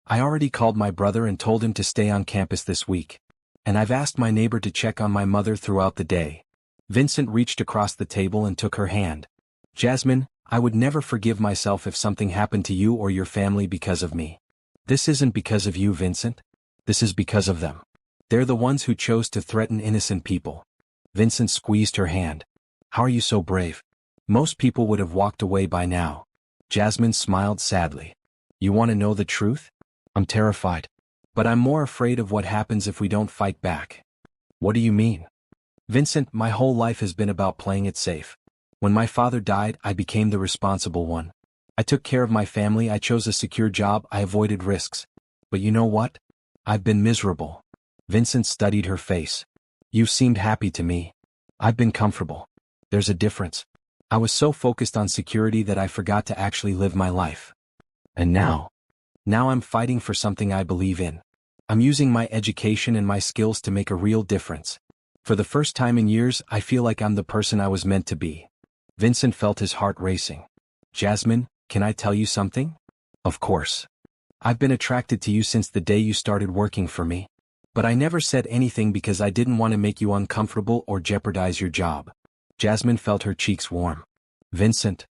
I already called my brother and told him to stay on campus this week. And I've asked my neighbor to check on my mother throughout the day. Vincent reached across the table and took her hand. Jasmine, I would never forgive myself if something happened to you or your family because of me. This isn't because of you, Vincent. This is because of them. They're the ones who chose to threaten innocent people. Vincent squeezed her hand. How are you so brave? Most people would have walked away by now. Jasmine smiled sadly. You want to know the truth? I'm terrified. But I'm more afraid of what happens if we don't fight back. What do you mean? Vincent, my whole life has been about playing it safe. When my father died, I became the responsible one. I took care of my family, I chose a secure job, I avoided risks. But you know what? I've been miserable. Vincent studied her face. You seemed happy to me. I've been comfortable. There's a difference. I was so focused on security that I forgot to actually live my life. And now I'm fighting for something I believe in. I'm using my education and my skills to make a real difference. For the first time in years, I feel like I'm the person I was meant to be. Vincent felt his heart racing. Jasmine, can I tell you something? Of course. I've been attracted to you since the day you started working for me. But I never said anything because I didn't want to make you uncomfortable or jeopardize your job. Jasmine felt her cheeks warm. Vincent,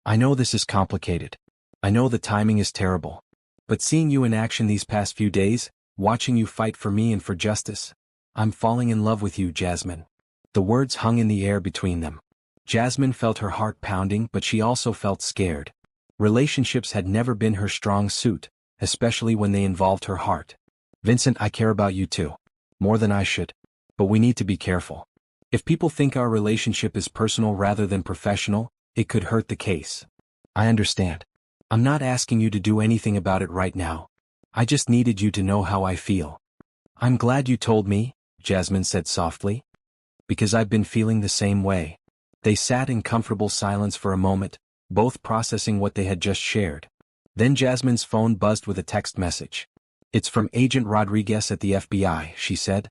I know this is complicated. I know the timing is terrible. But seeing you in action these past few days, watching you fight for me and for justice, I'm falling in love with you, Jasmine. The words hung in the air between them. Jasmine felt her heart pounding, but she also felt scared. Relationships had never been her strong suit, especially when they involved her heart. Vincent, I care about you too. More than I should. But we need to be careful. If people think our relationship is personal rather than professional, it could hurt the case. I understand. I'm not asking you to do anything about it right now. I just needed you to know how I feel. I'm glad you told me, Jasmine said softly. Because I've been feeling the same way. They sat in comfortable silence for a moment, both processing what they had just shared. Then Jasmine's phone buzzed with a text message. It's from Agent Rodriguez at the FBI, she said.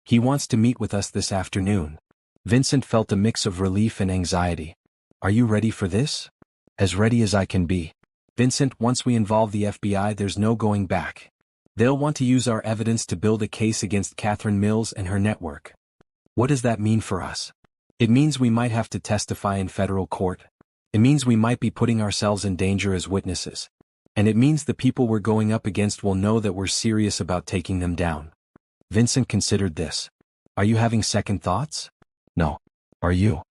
He wants to meet with us this afternoon. Vincent felt a mix of relief and anxiety. Are you ready for this? As ready as I can be. Vincent, once we involve the FBI, there's no going back. They'll want to use our evidence to build a case against Catherine Mills and her network. What does that mean for us? It means we might have to testify in federal court. It means we might be putting ourselves in danger as witnesses. And it means the people we're going up against will know that we're serious about taking them down. Vincent considered this. Are you having second thoughts? No. Are you?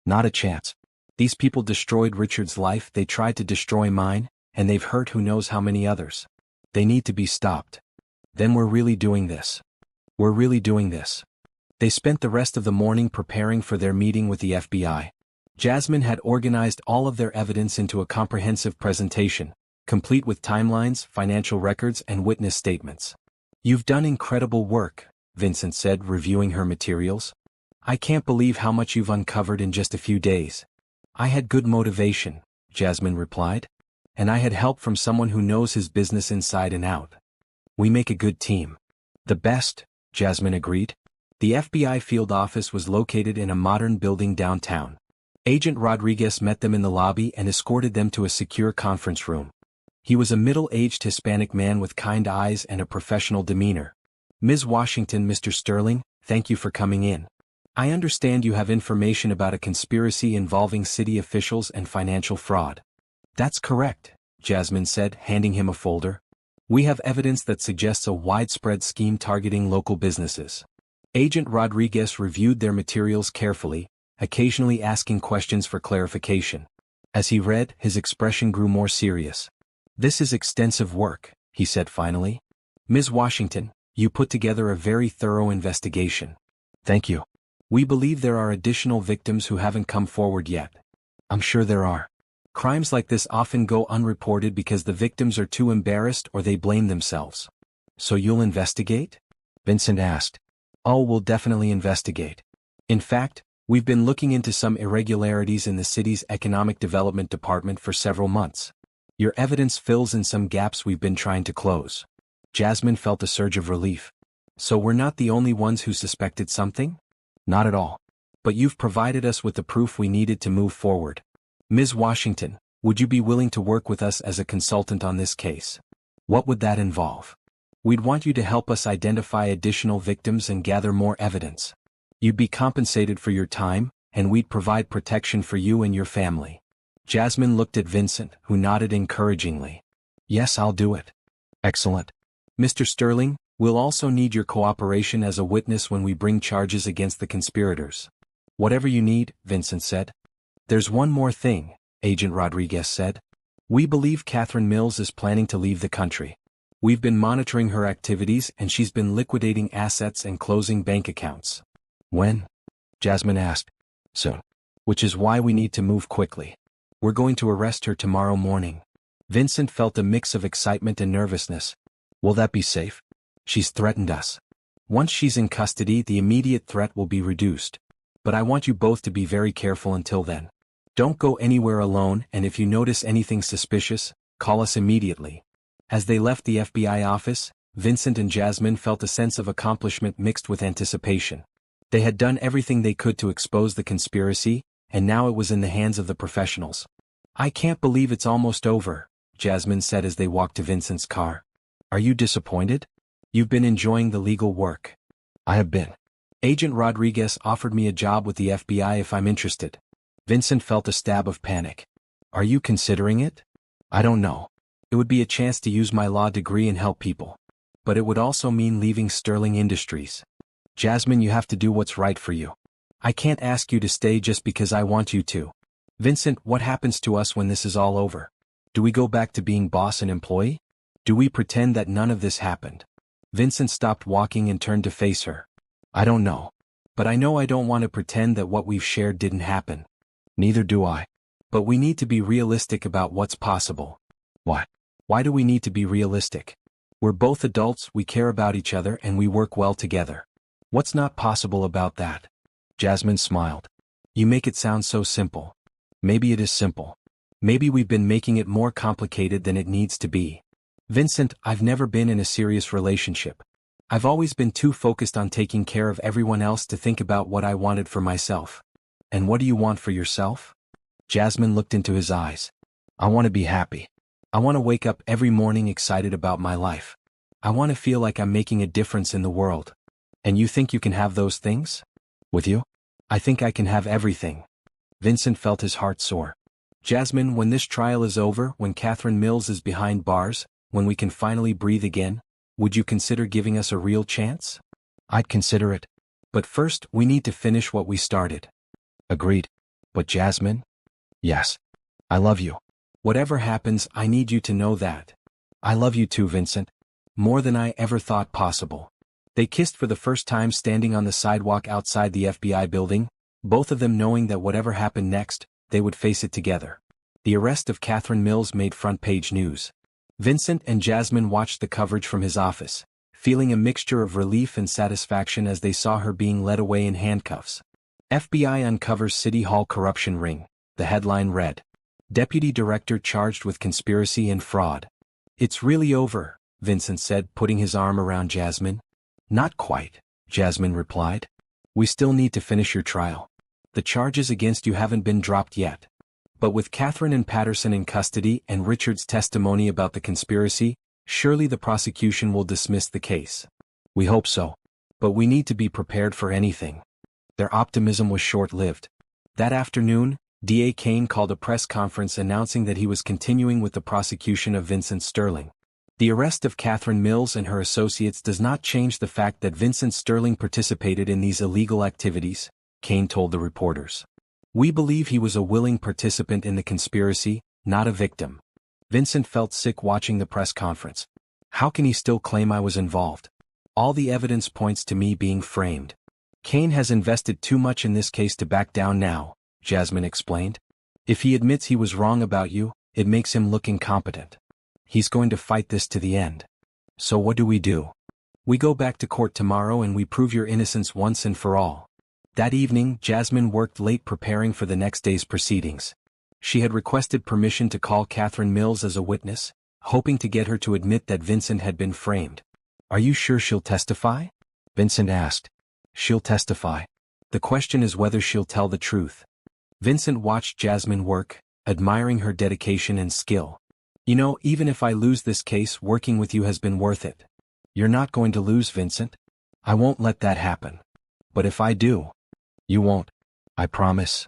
Not a chance. These people destroyed Richard's life, they tried to destroy mine, and they've hurt who knows how many others. They need to be stopped. Then we're really doing this. We're really doing this. They spent the rest of the morning preparing for their meeting with the FBI. Jasmine had organized all of their evidence into a comprehensive presentation, complete with timelines, financial records, and witness statements. You've done incredible work, Vincent said, reviewing her materials. I can't believe how much you've uncovered in just a few days. I had good motivation, Jasmine replied. And I had help from someone who knows his business inside and out. We make a good team. The best, Jasmine agreed. The FBI field office was located in a modern building downtown. Agent Rodriguez met them in the lobby and escorted them to a secure conference room. He was a middle-aged Hispanic man with kind eyes and a professional demeanor. Ms. Washington, Mr. Sterling, thank you for coming in. I understand you have information about a conspiracy involving city officials and financial fraud. That's correct, Jasmine said, handing him a folder. We have evidence that suggests a widespread scheme targeting local businesses. Agent Rodriguez reviewed their materials carefully, occasionally asking questions for clarification. As he read, his expression grew more serious. This is extensive work, he said finally. Ms. Washington, you put together a very thorough investigation. Thank you. We believe there are additional victims who haven't come forward yet. I'm sure there are. Crimes like this often go unreported because the victims are too embarrassed or they blame themselves. So you'll investigate? Vincent asked. Oh, we'll definitely investigate. In fact, we've been looking into some irregularities in the city's economic development department for several months. Your evidence fills in some gaps we've been trying to close. Jasmine felt a surge of relief. So we're not the only ones who suspected something? Not at all. But you've provided us with the proof we needed to move forward. Ms. Washington, would you be willing to work with us as a consultant on this case? What would that involve? We'd want you to help us identify additional victims and gather more evidence. You'd be compensated for your time, and we'd provide protection for you and your family. Jasmine looked at Vincent, who nodded encouragingly. Yes, I'll do it. Excellent. Mr. Sterling, we'll also need your cooperation as a witness when we bring charges against the conspirators. Whatever you need, Vincent said. There's one more thing, Agent Rodriguez said. We believe Catherine Mills is planning to leave the country. We've been monitoring her activities and she's been liquidating assets and closing bank accounts. When? Jasmine asked. Soon. Which is why we need to move quickly. We're going to arrest her tomorrow morning. Vincent felt a mix of excitement and nervousness. Will that be safe? She's threatened us. Once she's in custody, the immediate threat will be reduced. But I want you both to be very careful until then. Don't go anywhere alone, and if you notice anything suspicious, call us immediately. As they left the FBI office, Vincent and Jasmine felt a sense of accomplishment mixed with anticipation. They had done everything they could to expose the conspiracy, and now it was in the hands of the professionals. I can't believe it's almost over, Jasmine said as they walked to Vincent's car. Are you disappointed? You've been enjoying the legal work. I have been. Agent Rodriguez offered me a job with the FBI if I'm interested. Vincent felt a stab of panic. Are you considering it? I don't know. It would be a chance to use my law degree and help people. But it would also mean leaving Sterling Industries. Jasmine, you have to do what's right for you. I can't ask you to stay just because I want you to. Vincent, what happens to us when this is all over? Do we go back to being boss and employee? Do we pretend that none of this happened? Vincent stopped walking and turned to face her. I don't know. But I know I don't want to pretend that what we've shared didn't happen. Neither do I. But we need to be realistic about what's possible. Why? Why do we need to be realistic? We're both adults, we care about each other, and we work well together. What's not possible about that? Jasmine smiled. You make it sound so simple. Maybe it is simple. Maybe we've been making it more complicated than it needs to be. Vincent, I've never been in a serious relationship. I've always been too focused on taking care of everyone else to think about what I wanted for myself. And what do you want for yourself? Jasmine looked into his eyes. I want to be happy. I want to wake up every morning excited about my life. I want to feel like I'm making a difference in the world. And you think you can have those things? With you? I think I can have everything. Vincent felt his heart soar. Jasmine, when this trial is over, when Catherine Mills is behind bars, when we can finally breathe again, would you consider giving us a real chance? I'd consider it. But first, we need to finish what we started. Agreed. But Jasmine? Yes. I love you. Whatever happens, I need you to know that. I love you too, Vincent. More than I ever thought possible. They kissed for the first time standing on the sidewalk outside the FBI building, both of them knowing that whatever happened next, they would face it together. The arrest of Catherine Mills made front-page news. Vincent and Jasmine watched the coverage from his office, feeling a mixture of relief and satisfaction as they saw her being led away in handcuffs. FBI uncovers City Hall corruption ring. The headline read, Deputy Director charged with conspiracy and fraud. It's really over, Vincent said, putting his arm around Jasmine. Not quite, Jasmine replied. We still need to finish your trial. The charges against you haven't been dropped yet. But with Catherine and Patterson in custody and Richard's testimony about the conspiracy, surely the prosecution will dismiss the case. We hope so. But we need to be prepared for anything. Their optimism was short-lived. That afternoon, D.A. Kane called a press conference announcing that he was continuing with the prosecution of Vincent Sterling. The arrest of Catherine Mills and her associates does not change the fact that Vincent Sterling participated in these illegal activities, Kane told the reporters. We believe he was a willing participant in the conspiracy, not a victim. Vincent felt sick watching the press conference. How can he still claim I was involved? All the evidence points to me being framed. Kane has invested too much in this case to back down now, Jasmine explained. If he admits he was wrong about you, it makes him look incompetent. He's going to fight this to the end. So what do? We go back to court tomorrow and we prove your innocence once and for all. That evening, Jasmine worked late preparing for the next day's proceedings. She had requested permission to call Catherine Mills as a witness, hoping to get her to admit that Vincent had been framed. Are you sure she'll testify? Vincent asked. She'll testify. The question is whether she'll tell the truth. Vincent watched Jasmine work, admiring her dedication and skill. You know, even if I lose this case, working with you has been worth it. You're not going to lose, Vincent. I won't let that happen. But if I do, you won't. I promise.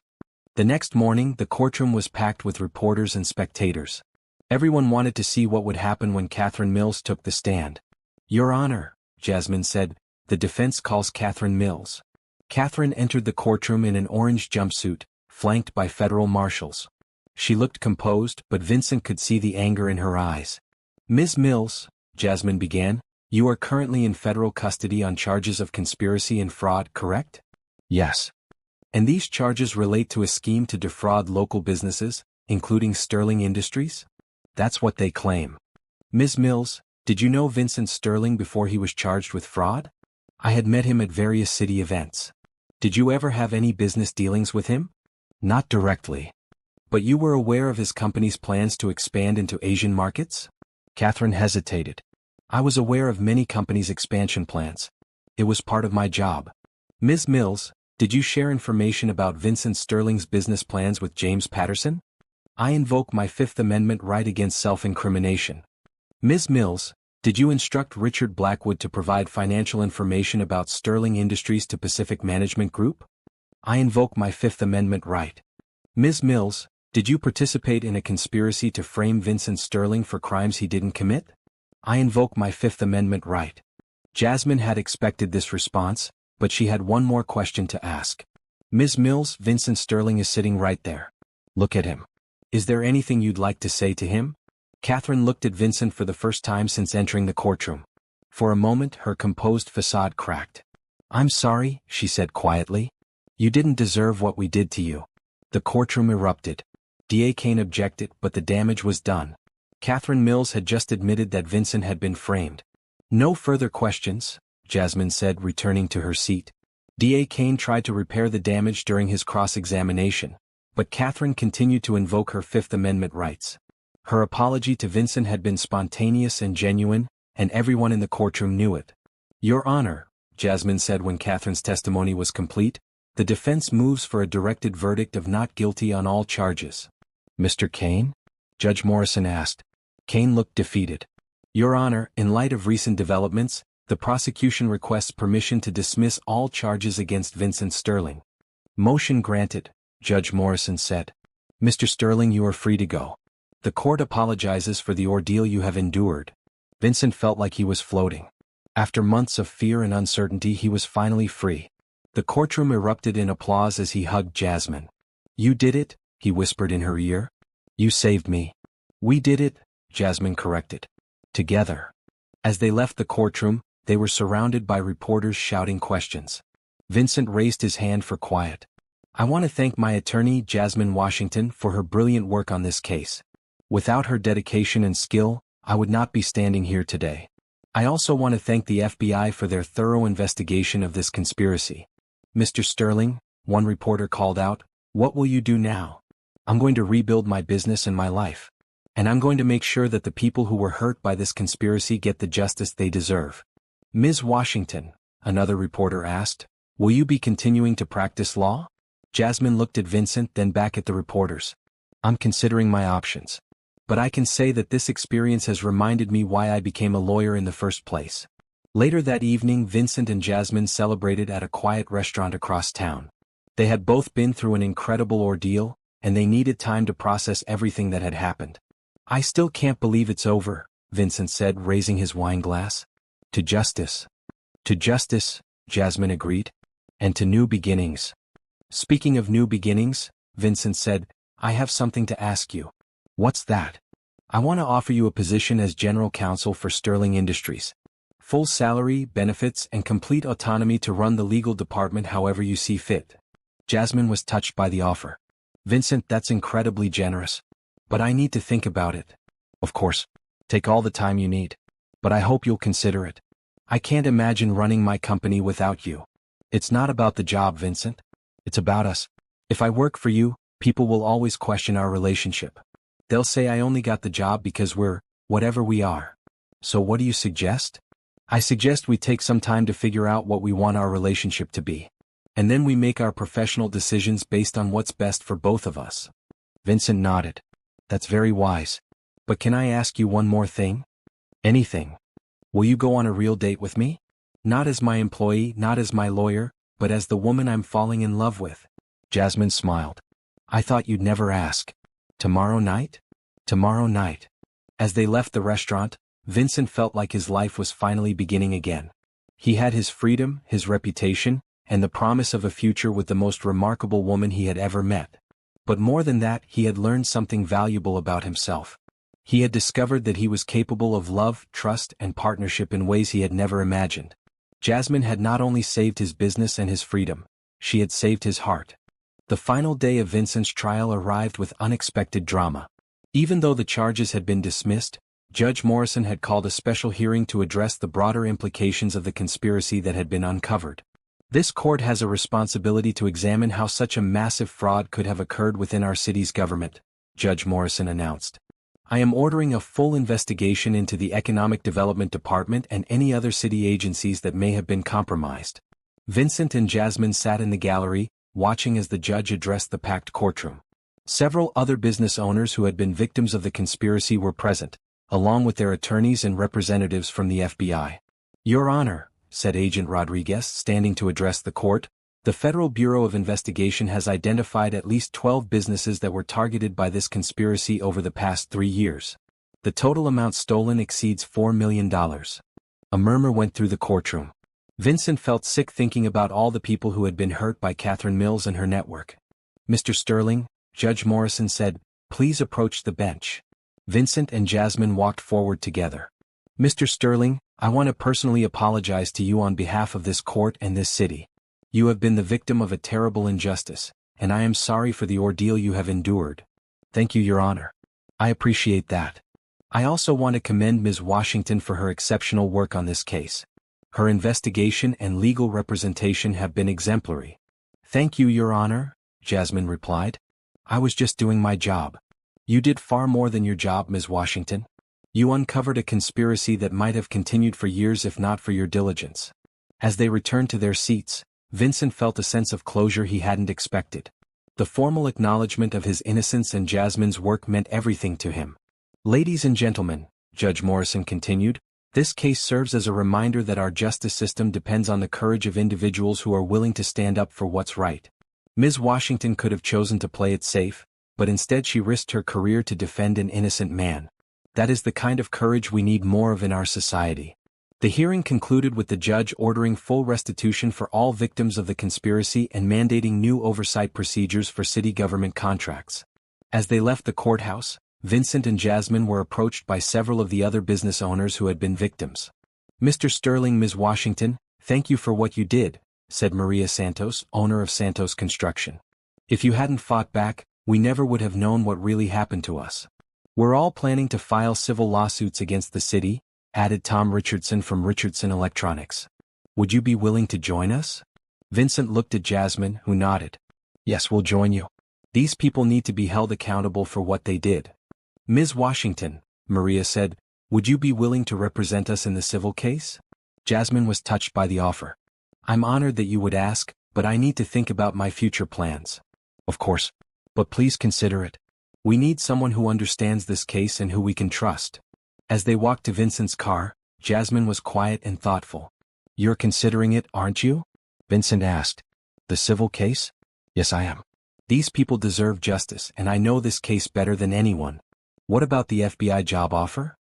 The next morning, the courtroom was packed with reporters and spectators. Everyone wanted to see what would happen when Catherine Mills took the stand. Your Honor, Jasmine said, the defense calls Catherine Mills. Catherine entered the courtroom in an orange jumpsuit, flanked by federal marshals. She looked composed, but Vincent could see the anger in her eyes. Ms. Mills, Jasmine began, you are currently in federal custody on charges of conspiracy and fraud, correct? Yes. And these charges relate to a scheme to defraud local businesses, including Sterling Industries? That's what they claim. Ms. Mills, did you know Vincent Sterling before he was charged with fraud? I had met him at various city events. Did you ever have any business dealings with him? Not directly. But you were aware of his company's plans to expand into Asian markets? Catherine hesitated. I was aware of many companies' expansion plans. It was part of my job. Ms. Mills, did you share information about Vincent Sterling's business plans with James Patterson? I invoke my Fifth Amendment right against self-incrimination. Ms. Mills, did you instruct Richard Blackwood to provide financial information about Sterling Industries to Pacific Management Group? I invoke my Fifth Amendment right. Ms. Mills, did you participate in a conspiracy to frame Vincent Sterling for crimes he didn't commit? I invoke my Fifth Amendment right. Jasmine had expected this response, but she had one more question to ask. Ms. Mills, Vincent Sterling is sitting right there. Look at him. Is there anything you'd like to say to him? Catherine looked at Vincent for the first time since entering the courtroom. For a moment, her composed facade cracked. I'm sorry, she said quietly. You didn't deserve what we did to you. The courtroom erupted. D.A. Kane objected, but the damage was done. Catherine Mills had just admitted that Vincent had been framed. No further questions, Jasmine said, returning to her seat. D.A. Kane tried to repair the damage during his cross-examination, but Catherine continued to invoke her Fifth Amendment rights. Her apology to Vincent had been spontaneous and genuine, and everyone in the courtroom knew it. Your Honor, Jasmine said when Catherine's testimony was complete, the defense moves for a directed verdict of not guilty on all charges. Mr. Kane? Judge Morrison asked. Kane looked defeated. Your Honor, in light of recent developments, the prosecution requests permission to dismiss all charges against Vincent Sterling. Motion granted, Judge Morrison said. Mr. Sterling, you are free to go. The court apologizes for the ordeal you have endured. Vincent felt like he was floating. After months of fear and uncertainty, he was finally free. The courtroom erupted in applause as he hugged Jasmine. You did it, he whispered in her ear. You saved me. We did it, Jasmine corrected. Together. As they left the courtroom, they were surrounded by reporters shouting questions. Vincent raised his hand for quiet. I want to thank my attorney, Jasmine Washington, for her brilliant work on this case. Without her dedication and skill, I would not be standing here today. I also want to thank the FBI for their thorough investigation of this conspiracy. Mr. Sterling, one reporter called out, what will you do now? I'm going to rebuild my business and my life. And I'm going to make sure that the people who were hurt by this conspiracy get the justice they deserve. Ms. Washington, another reporter asked, will you be continuing to practice law? Jasmine looked at Vincent, then back at the reporters. I'm considering my options. But I can say that this experience has reminded me why I became a lawyer in the first place. Later that evening, Vincent and Jasmine celebrated at a quiet restaurant across town. They had both been through an incredible ordeal, and they needed time to process everything that had happened. I still can't believe it's over, Vincent said, raising his wine glass. To justice. To justice, Jasmine agreed. And to new beginnings. Speaking of new beginnings, Vincent said, I have something to ask you. What's that? I want to offer you a position as general counsel for Sterling Industries. Full salary, benefits, and complete autonomy to run the legal department however you see fit. Jasmine was touched by the offer. Vincent, that's incredibly generous. But I need to think about it. Of course. Take all the time you need. But I hope you'll consider it. I can't imagine running my company without you. It's not about the job, Vincent. It's about us. If I work for you, people will always question our relationship. They'll say I only got the job because we're, whatever we are. So what do you suggest? I suggest we take some time to figure out what we want our relationship to be. And then we make our professional decisions based on what's best for both of us. Vincent nodded. That's very wise. But can I ask you one more thing? Anything. Will you go on a real date with me? Not as my employee, not as my lawyer, but as the woman I'm falling in love with. Jasmine smiled. I thought you'd never ask. Tomorrow night? Tomorrow night. As they left the restaurant, Vincent felt like his life was finally beginning again. He had his freedom, his reputation, and the promise of a future with the most remarkable woman he had ever met. But more than that, he had learned something valuable about himself. He had discovered that he was capable of love, trust, and partnership in ways he had never imagined. Jasmine had not only saved his business and his freedom, she had saved his heart. The final day of Vincent's trial arrived with unexpected drama. Even though the charges had been dismissed, Judge Morrison had called a special hearing to address the broader implications of the conspiracy that had been uncovered. This court has a responsibility to examine how such a massive fraud could have occurred within our city's government, Judge Morrison announced. I am ordering a full investigation into the Economic Development Department and any other city agencies that may have been compromised. Vincent and Jasmine sat in the gallery, watching as the judge addressed the packed courtroom. Several other business owners who had been victims of the conspiracy were present, along with their attorneys and representatives from the FBI. Your Honor, said Agent Rodriguez, standing to address the court, the Federal Bureau of Investigation has identified at least 12 businesses that were targeted by this conspiracy over the past 3 years. The total amount stolen exceeds $4 million. A murmur went through the courtroom. Vincent felt sick thinking about all the people who had been hurt by Catherine Mills and her network. Mr. Sterling, Judge Morrison said, please approach the bench. Vincent and Jasmine walked forward together. Mr. Sterling, I want to personally apologize to you on behalf of this court and this city. You have been the victim of a terrible injustice, and I am sorry for the ordeal you have endured. Thank you, Your Honor. I appreciate that. I also want to commend Ms. Washington for her exceptional work on this case. Her investigation and legal representation have been exemplary. Thank you, Your Honor, Jasmine replied. I was just doing my job. You did far more than your job, Ms. Washington. You uncovered a conspiracy that might have continued for years if not for your diligence. As they returned to their seats, Vincent felt a sense of closure he hadn't expected. The formal acknowledgement of his innocence and Jasmine's work meant everything to him. Ladies and gentlemen, Judge Morrison continued, this case serves as a reminder that our justice system depends on the courage of individuals who are willing to stand up for what's right. Ms. Washington could have chosen to play it safe, but instead she risked her career to defend an innocent man. That is the kind of courage we need more of in our society. The hearing concluded with the judge ordering full restitution for all victims of the conspiracy and mandating new oversight procedures for city government contracts. As they left the courthouse, Vincent and Jasmine were approached by several of the other business owners who had been victims. Mr. Sterling, Ms. Washington, thank you for what you did, said Maria Santos, owner of Santos Construction. If you hadn't fought back, we never would have known what really happened to us. We're all planning to file civil lawsuits against the city, added Tom Richardson from Richardson Electronics. Would you be willing to join us? Vincent looked at Jasmine, who nodded. Yes, we'll join you. These people need to be held accountable for what they did. Ms. Washington, Maria said, would you be willing to represent us in the civil case? Jasmine was touched by the offer. I'm honored that you would ask, but I need to think about my future plans. Of course. But please consider it. We need someone who understands this case and who we can trust. As they walked to Vincent's car, Jasmine was quiet and thoughtful. You're considering it, aren't you? Vincent asked. The civil case? Yes, I am. These people deserve justice, and I know this case better than anyone. What about the FBI job offer?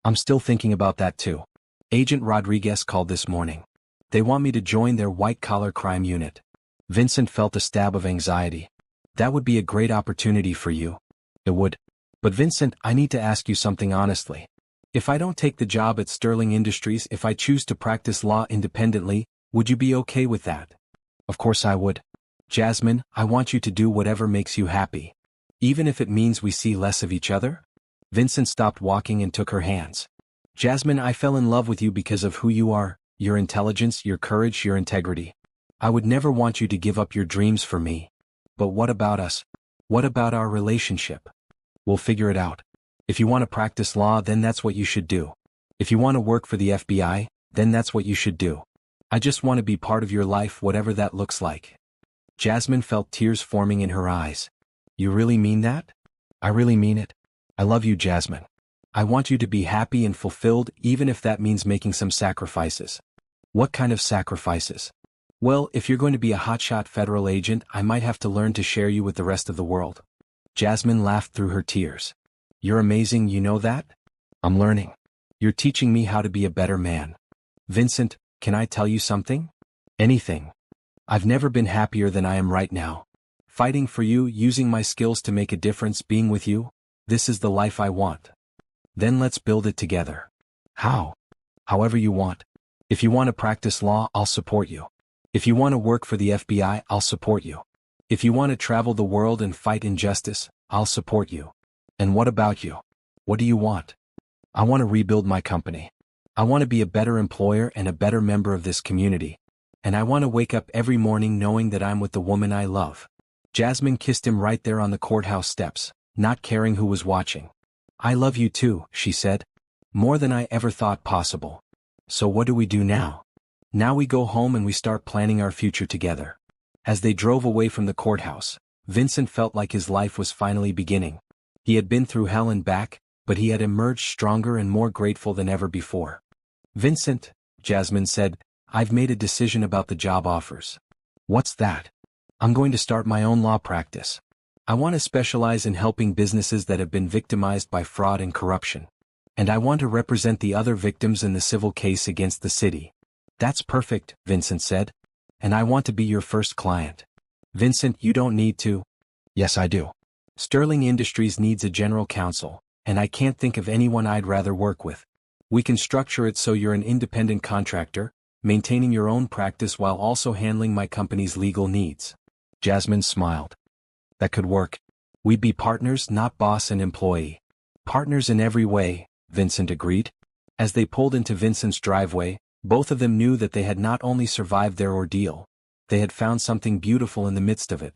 I'm still thinking about that too. Agent Rodriguez called this morning. They want me to join their white-collar crime unit. Vincent felt a stab of anxiety. That would be a great opportunity for you. It would. But Vincent, I need to ask you something honestly. If I don't take the job at Sterling Industries, if I choose to practice law independently, would you be okay with that? Of course I would. Jasmine, I want you to do whatever makes you happy. Even if it means we see less of each other? Vincent stopped walking and took her hands. Jasmine, I fell in love with you because of who you are, your intelligence, your courage, your integrity. I would never want you to give up your dreams for me. But what about us? What about our relationship? We'll figure it out. If you want to practice law, then that's what you should do. If you want to work for the FBI, then that's what you should do. I just want to be part of your life, whatever that looks like. Jasmine felt tears forming in her eyes. You really mean that? I really mean it. I love you, Jasmine. I want you to be happy and fulfilled, even if that means making some sacrifices. What kind of sacrifices? Well, if you're going to be a hotshot federal agent, I might have to learn to share you with the rest of the world. Jasmine laughed through her tears. You're amazing, you know that? I'm learning. You're teaching me how to be a better man. Vincent, can I tell you something? Anything. I've never been happier than I am right now. Fighting for you, using my skills to make a difference, being with you. This is the life I want. Then let's build it together. How? However you want. If you want to practice law, I'll support you. If you want to work for the FBI, I'll support you. If you want to travel the world and fight injustice, I'll support you. And what about you? What do you want? I want to rebuild my company. I want to be a better employer and a better member of this community. And I want to wake up every morning knowing that I'm with the woman I love. Jasmine kissed him right there on the courthouse steps, not caring who was watching. I love you too, she said. More than I ever thought possible. So what do we do now? Now we go home and we start planning our future together. As they drove away from the courthouse, Vincent felt like his life was finally beginning. He had been through hell and back, but he had emerged stronger and more grateful than ever before. Vincent, Jasmine said, I've made a decision about the job offers. What's that? I'm going to start my own law practice. I want to specialize in helping businesses that have been victimized by fraud and corruption. And I want to represent the other victims in the civil case against the city. That's perfect, Vincent said. And I want to be your first client. Vincent, you don't need to. Yes, I do. Sterling Industries needs a general counsel, and I can't think of anyone I'd rather work with. We can structure it so you're an independent contractor, maintaining your own practice while also handling my company's legal needs. Jasmine smiled. That could work. We'd be partners, not boss and employee. Partners in every way, Vincent agreed. As they pulled into Vincent's driveway, both of them knew that they had not only survived their ordeal, they had found something beautiful in the midst of it.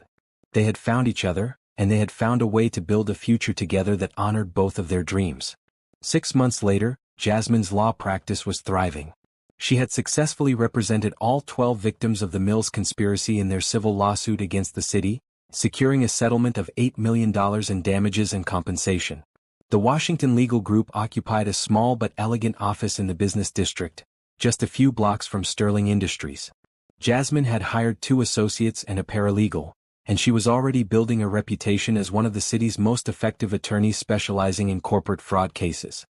They had found each other, and they had found a way to build a future together that honored both of their dreams. 6 months later, Jasmine's law practice was thriving. She had successfully represented all 12 victims of the Mills conspiracy in their civil lawsuit against the city, securing a settlement of $8 million in damages and compensation. The Washington legal group occupied a small but elegant office in the business district, just a few blocks from Sterling Industries. Jasmine had hired 2 associates and a paralegal, and she was already building a reputation as one of the city's most effective attorneys specializing in corporate fraud cases.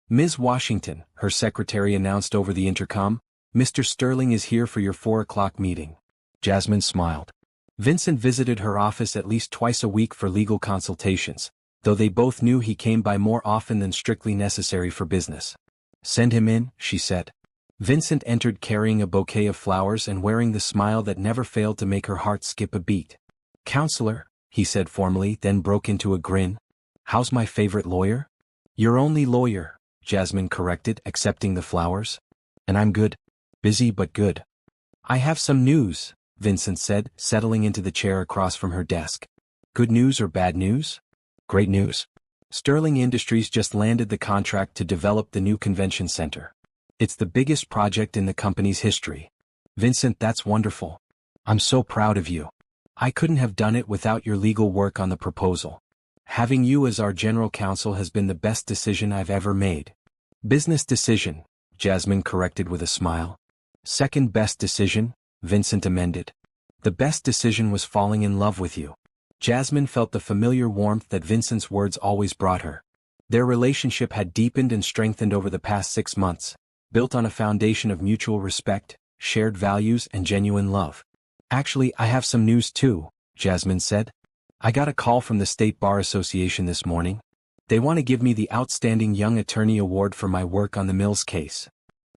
Ms. Washington, her secretary announced over the intercom, Mr. Sterling is here for your 4 o'clock meeting. Jasmine smiled. Vincent visited her office at least twice a week for legal consultations, though they both knew he came by more often than strictly necessary for business. Send him in, she said. Vincent entered carrying a bouquet of flowers and wearing the smile that never failed to make her heart skip a beat. Counselor, he said formally, then broke into a grin. How's my favorite lawyer? Your only lawyer, Jasmine corrected, accepting the flowers. And I'm good. Busy but good. I have some news, Vincent said, settling into the chair across from her desk. Good news or bad news? Great news. Sterling Industries just landed the contract to develop the new convention center. It's the biggest project in the company's history. Vincent, that's wonderful. I'm so proud of you. I couldn't have done it without your legal work on the proposal. Having you as our general counsel has been the best decision I've ever made. Business decision, Jasmine corrected with a smile. Second best decision, Vincent amended. The best decision was falling in love with you. Jasmine felt the familiar warmth that Vincent's words always brought her. Their relationship had deepened and strengthened over the past 6 months, built on a foundation of mutual respect, shared values, and genuine love. Actually, I have some news too, Jasmine said. I got a call from the State Bar Association this morning. They want to give me the Outstanding Young Attorney Award for my work on the Mills case.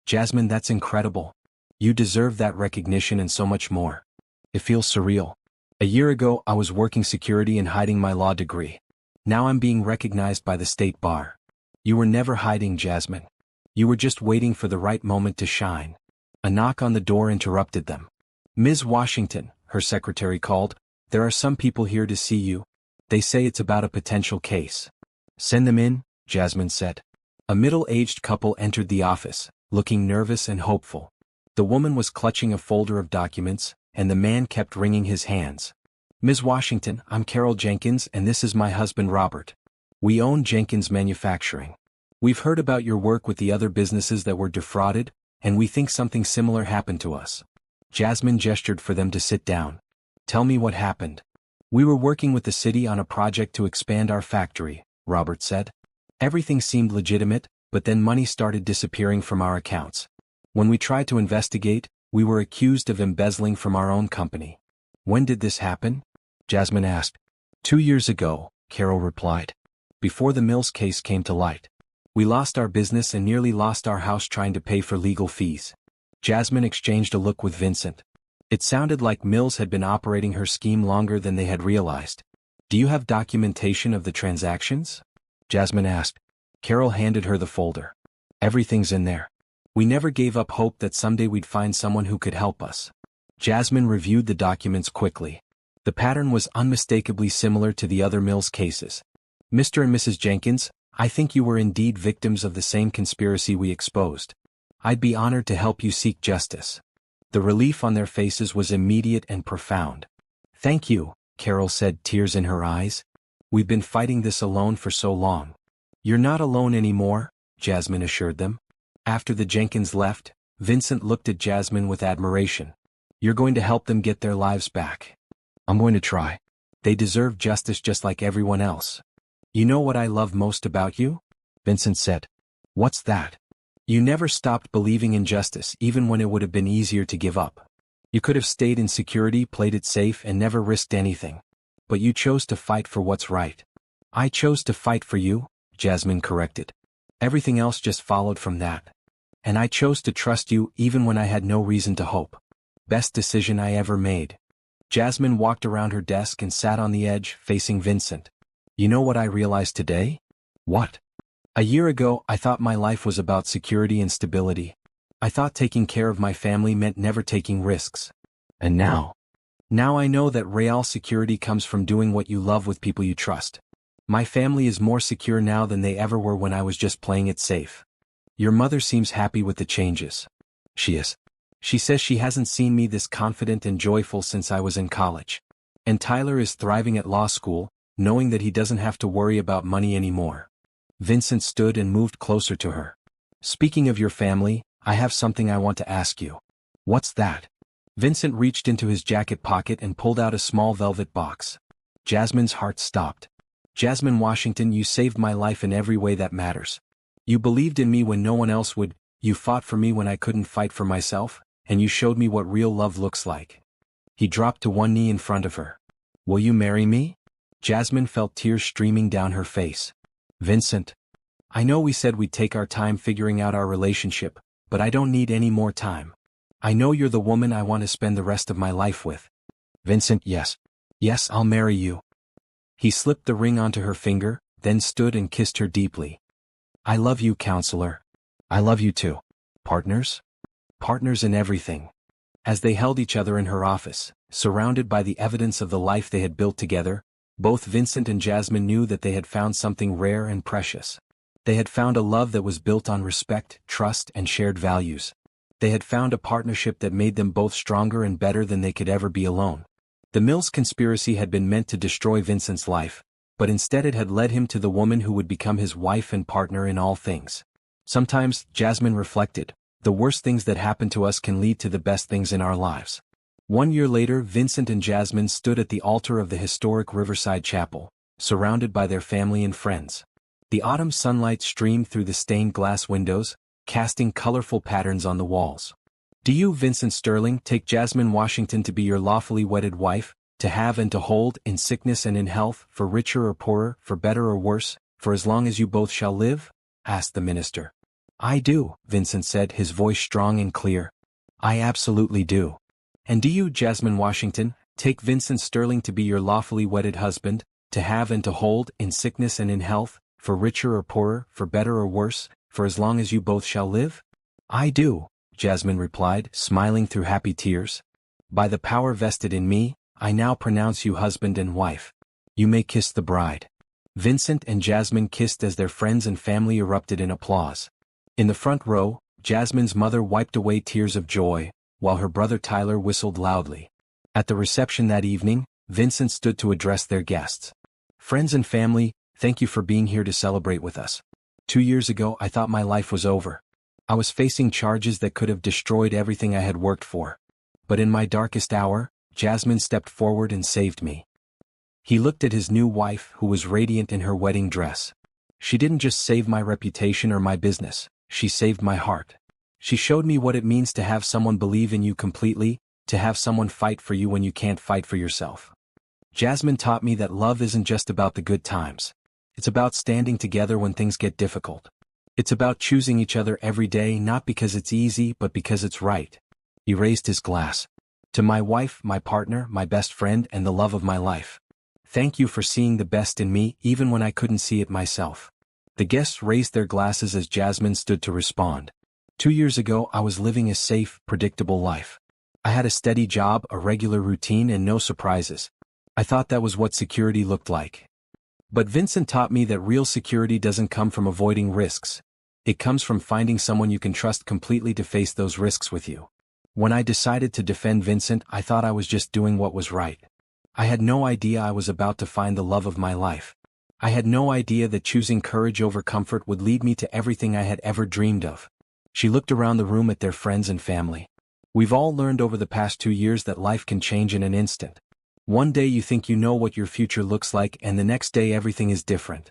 Jasmine, that's incredible. You deserve that recognition and so much more. It feels surreal. A year ago, I was working security and hiding my law degree. Now I'm being recognized by the State Bar. You were never hiding, Jasmine. You were just waiting for the right moment to shine. A knock on the door interrupted them. Ms. Washington, her secretary called, there are some people here to see you. They say it's about a potential case. Send them in, Jasmine said. A middle-aged couple entered the office, looking nervous and hopeful. The woman was clutching a folder of documents, and the man kept wringing his hands. Ms. Washington, I'm Carol Jenkins and this is my husband Robert. We own Jenkins Manufacturing. We've heard about your work with the other businesses that were defrauded, and we think something similar happened to us. Jasmine gestured for them to sit down. Tell me what happened. We were working with the city on a project to expand our factory, Robert said. Everything seemed legitimate, but then money started disappearing from our accounts. When we tried to investigate, we were accused of embezzling from our own company. When did this happen? Jasmine asked. 2 years ago, Carol replied. Before the Mills case came to light. We lost our business and nearly lost our house trying to pay for legal fees. Jasmine exchanged a look with Vincent. It sounded like Mills had been operating her scheme longer than they had realized. Do you have documentation of the transactions? Jasmine asked. Carol handed her the folder. Everything's in there. We never gave up hope that someday we'd find someone who could help us. Jasmine reviewed the documents quickly. The pattern was unmistakably similar to the other Mills cases. Mr. and Mrs. Jenkins, I think you were indeed victims of the same conspiracy we exposed. I'd be honored to help you seek justice. The relief on their faces was immediate and profound. Thank you, Carol said, tears in her eyes. We've been fighting this alone for so long. You're not alone anymore, Jasmine assured them. After the Jenkins left, Vincent looked at Jasmine with admiration. You're going to help them get their lives back. I'm going to try. They deserve justice just like everyone else. You know what I love most about you? Vincent said. What's that? You never stopped believing in justice even when it would have been easier to give up. You could have stayed in security, played it safe, and never risked anything. But you chose to fight for what's right. I chose to fight for you, Jasmine corrected. Everything else just followed from that. And I chose to trust you even when I had no reason to hope. Best decision I ever made. Jasmine walked around her desk and sat on the edge, facing Vincent. You know what I realized today? What? A year ago, I thought my life was about security and stability. I thought taking care of my family meant never taking risks. And now? Now I know that real security comes from doing what you love with people you trust. My family is more secure now than they ever were when I was just playing it safe. Your mother seems happy with the changes. She is. She says she hasn't seen me this confident and joyful since I was in college. And Tyler is thriving at law school, knowing that he doesn't have to worry about money anymore. Vincent stood and moved closer to her. Speaking of your family, I have something I want to ask you. What's that? Vincent reached into his jacket pocket and pulled out a small velvet box. Jasmine's heart stopped. Jasmine Washington, you saved my life in every way that matters. You believed in me when no one else would, you fought for me when I couldn't fight for myself, and you showed me what real love looks like. He dropped to one knee in front of her. Will you marry me? Jasmine felt tears streaming down her face. Vincent. I know we said we'd take our time figuring out our relationship, but I don't need any more time. I know you're the woman I want to spend the rest of my life with. Vincent, yes. Yes, I'll marry you. He slipped the ring onto her finger, then stood and kissed her deeply. I love you, counselor. I love you too. Partners? Partners in everything. As they held each other in her office, surrounded by the evidence of the life they had built together, Both Vincent and Jasmine knew that they had found something rare and precious. They had found a love that was built on respect, trust, and shared values. They had found a partnership that made them both stronger and better than they could ever be alone. The Mills conspiracy had been meant to destroy Vincent's life, but instead it had led him to the woman who would become his wife and partner in all things. Sometimes, Jasmine reflected, the worst things that happen to us can lead to the best things in our lives. 1 year later, Vincent and Jasmine stood at the altar of the historic Riverside Chapel, surrounded by their family and friends. The autumn sunlight streamed through the stained glass windows, casting colorful patterns on the walls. Do you, Vincent Sterling, take Jasmine Washington to be your lawfully wedded wife, to have and to hold, in sickness and in health, for richer or poorer, for better or worse, for as long as you both shall live? Asked the minister. I do, Vincent said, his voice strong and clear. I absolutely do. And do you, Jasmine Washington, take Vincent Sterling to be your lawfully wedded husband, to have and to hold, in sickness and in health, for richer or poorer, for better or worse, for as long as you both shall live? I do, Jasmine replied, smiling through happy tears. By the power vested in me, I now pronounce you husband and wife. You may kiss the bride. Vincent and Jasmine kissed as their friends and family erupted in applause. In the front row, Jasmine's mother wiped away tears of joy, while her brother Tyler whistled loudly. At the reception that evening, Vincent stood to address their guests. Friends and family, thank you for being here to celebrate with us. 2 years ago, I thought my life was over. I was facing charges that could have destroyed everything I had worked for. But in my darkest hour, Jasmine stepped forward and saved me. He looked at his new wife, who was radiant in her wedding dress. She didn't just save my reputation or my business, she saved my heart. She showed me what it means to have someone believe in you completely, to have someone fight for you when you can't fight for yourself. Jasmine taught me that love isn't just about the good times. It's about standing together when things get difficult. It's about choosing each other every day, not because it's easy but because it's right. He raised his glass. To my wife, my partner, my best friend, and the love of my life. Thank you for seeing the best in me even when I couldn't see it myself. The guests raised their glasses as Jasmine stood to respond. 2 years ago, I was living a safe, predictable life. I had a steady job, a regular routine, and no surprises. I thought that was what security looked like. But Vincent taught me that real security doesn't come from avoiding risks. It comes from finding someone you can trust completely to face those risks with you. When I decided to defend Vincent, I thought I was just doing what was right. I had no idea I was about to find the love of my life. I had no idea that choosing courage over comfort would lead me to everything I had ever dreamed of. She looked around the room at their friends and family. We've all learned over the past 2 years that life can change in an instant. One day you think you know what your future looks like, and the next day everything is different.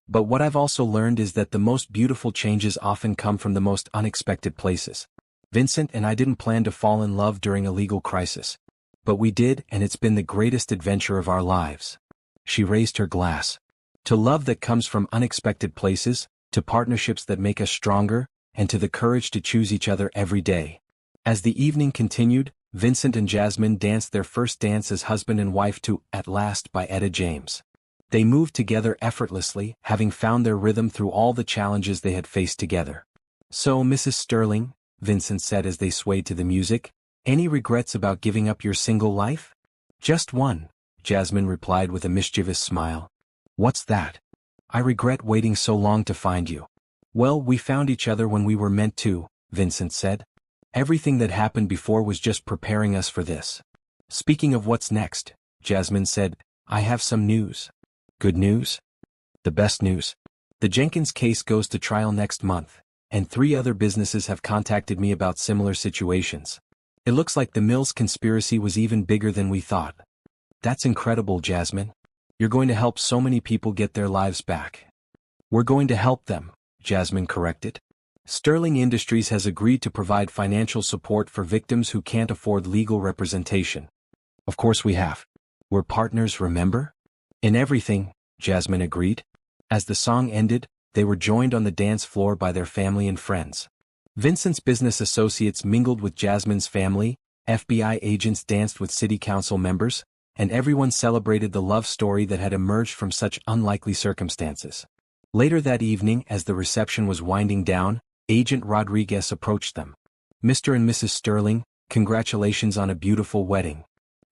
But what I've also learned is that the most beautiful changes often come from the most unexpected places. Vincent and I didn't plan to fall in love during a legal crisis. But we did, and it's been the greatest adventure of our lives. She raised her glass. To love that comes from unexpected places, to partnerships that make us stronger, and to the courage to choose each other every day. As the evening continued, Vincent and Jasmine danced their first dance as husband and wife to At Last by Etta James. They moved together effortlessly, having found their rhythm through all the challenges they had faced together. So, Mrs. Sterling, Vincent said as they swayed to the music, any regrets about giving up your single life? Just one, Jasmine replied with a mischievous smile. What's that? I regret waiting so long to find you. Well, we found each other when we were meant to, Vincent said. Everything that happened before was just preparing us for this. Speaking of what's next, Jasmine said, I have some news. Good news? The best news. The Jenkins case goes to trial next month, and 3 other businesses have contacted me about similar situations. It looks like the Mills conspiracy was even bigger than we thought. That's incredible, Jasmine. You're going to help so many people get their lives back. We're going to help them, Jasmine corrected. Sterling Industries has agreed to provide financial support for victims who can't afford legal representation. Of course we have. We're partners, remember? In everything, Jasmine agreed. As the song ended, they were joined on the dance floor by their family and friends. Vincent's business associates mingled with Jasmine's family, FBI agents danced with city council members, and everyone celebrated the love story that had emerged from such unlikely circumstances. Later that evening, as the reception was winding down, Agent Rodriguez approached them. Mr. and Mrs. Sterling, congratulations on a beautiful wedding.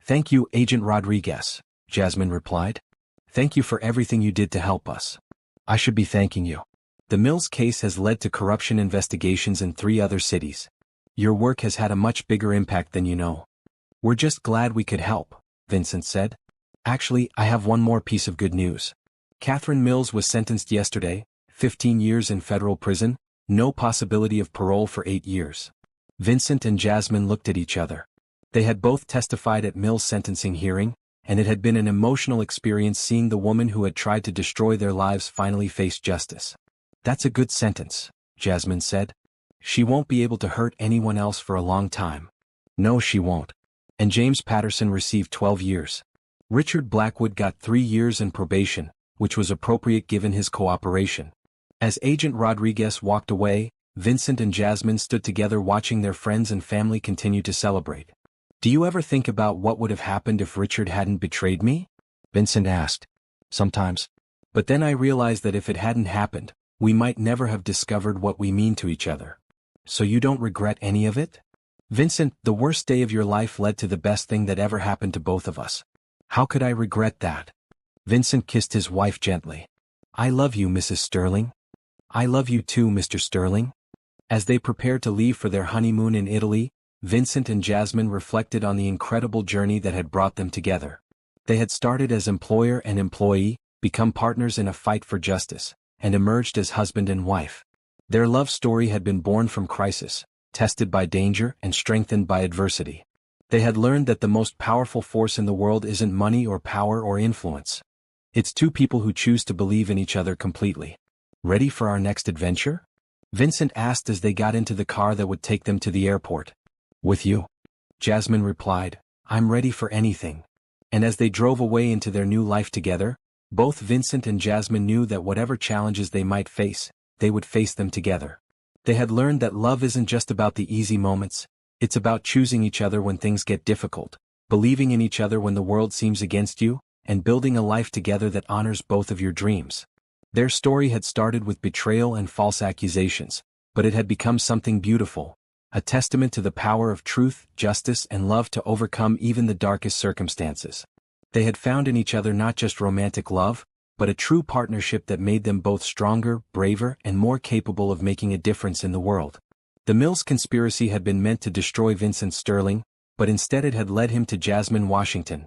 Thank you, Agent Rodriguez, Jasmine replied. Thank you for everything you did to help us. I should be thanking you. The Mills case has led to corruption investigations in 3 other cities. Your work has had a much bigger impact than you know. We're just glad we could help, Vincent said. Actually, I have one more piece of good news. Catherine Mills was sentenced yesterday, 15 years in federal prison, no possibility of parole for 8 years. Vincent and Jasmine looked at each other. They had both testified at Mills' sentencing hearing, and it had been an emotional experience seeing the woman who had tried to destroy their lives finally face justice. That's a good sentence, Jasmine said. She won't be able to hurt anyone else for a long time. No, she won't. And James Patterson received 12 years. Richard Blackwood got 3 years in probation, which was appropriate given his cooperation. As Agent Rodriguez walked away, Vincent and Jasmine stood together watching their friends and family continue to celebrate. Do you ever think about what would have happened if Richard hadn't betrayed me? Vincent asked. Sometimes. But then I realized that if it hadn't happened, we might never have discovered what we mean to each other. So you don't regret any of it? Vincent, the worst day of your life led to the best thing that ever happened to both of us. How could I regret that? Vincent kissed his wife gently. I love you, Mrs. Sterling. I love you too, Mr. Sterling. As they prepared to leave for their honeymoon in Italy, Vincent and Jasmine reflected on the incredible journey that had brought them together. They had started as employer and employee, become partners in a fight for justice, and emerged as husband and wife. Their love story had been born from crisis, tested by danger and strengthened by adversity. They had learned that the most powerful force in the world isn't money or power or influence. It's 2 people who choose to believe in each other completely. Ready for our next adventure? Vincent asked as they got into the car that would take them to the airport. With you? Jasmine replied, I'm ready for anything. And as they drove away into their new life together, both Vincent and Jasmine knew that whatever challenges they might face, they would face them together. They had learned that love isn't just about the easy moments, it's about choosing each other when things get difficult, believing in each other when the world seems against you, and building a life together that honors both of your dreams. Their story had started with betrayal and false accusations, but it had become something beautiful. A testament to the power of truth, justice, and love to overcome even the darkest circumstances. They had found in each other not just romantic love, but a true partnership that made them both stronger, braver, and more capable of making a difference in the world. The Mills conspiracy had been meant to destroy Vincent Sterling, but instead it had led him to Jasmine Washington,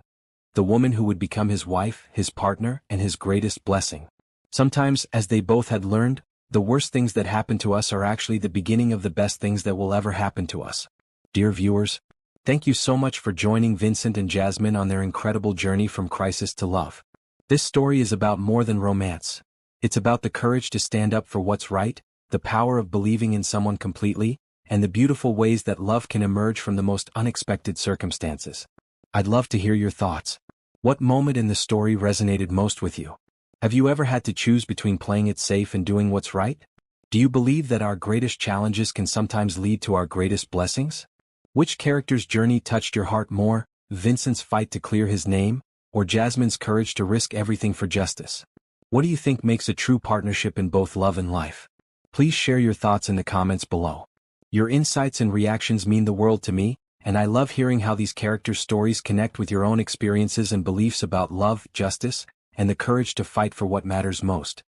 the woman who would become his wife, his partner, and his greatest blessing. Sometimes, as they both had learned, the worst things that happen to us are actually the beginning of the best things that will ever happen to us. Dear viewers, thank you so much for joining Vincent and Jasmine on their incredible journey from crisis to love. This story is about more than romance. It's about the courage to stand up for what's right, the power of believing in someone completely, and the beautiful ways that love can emerge from the most unexpected circumstances. I'd love to hear your thoughts. What moment in the story resonated most with you? Have you ever had to choose between playing it safe and doing what's right? Do you believe that our greatest challenges can sometimes lead to our greatest blessings? Which character's journey touched your heart more, Vincent's fight to clear his name, or Jasmine's courage to risk everything for justice? What do you think makes a true partnership in both love and life? Please share your thoughts in the comments below. Your insights and reactions mean the world to me, and I love hearing how these characters' stories connect with your own experiences and beliefs about love, justice, and the courage to fight for what matters most.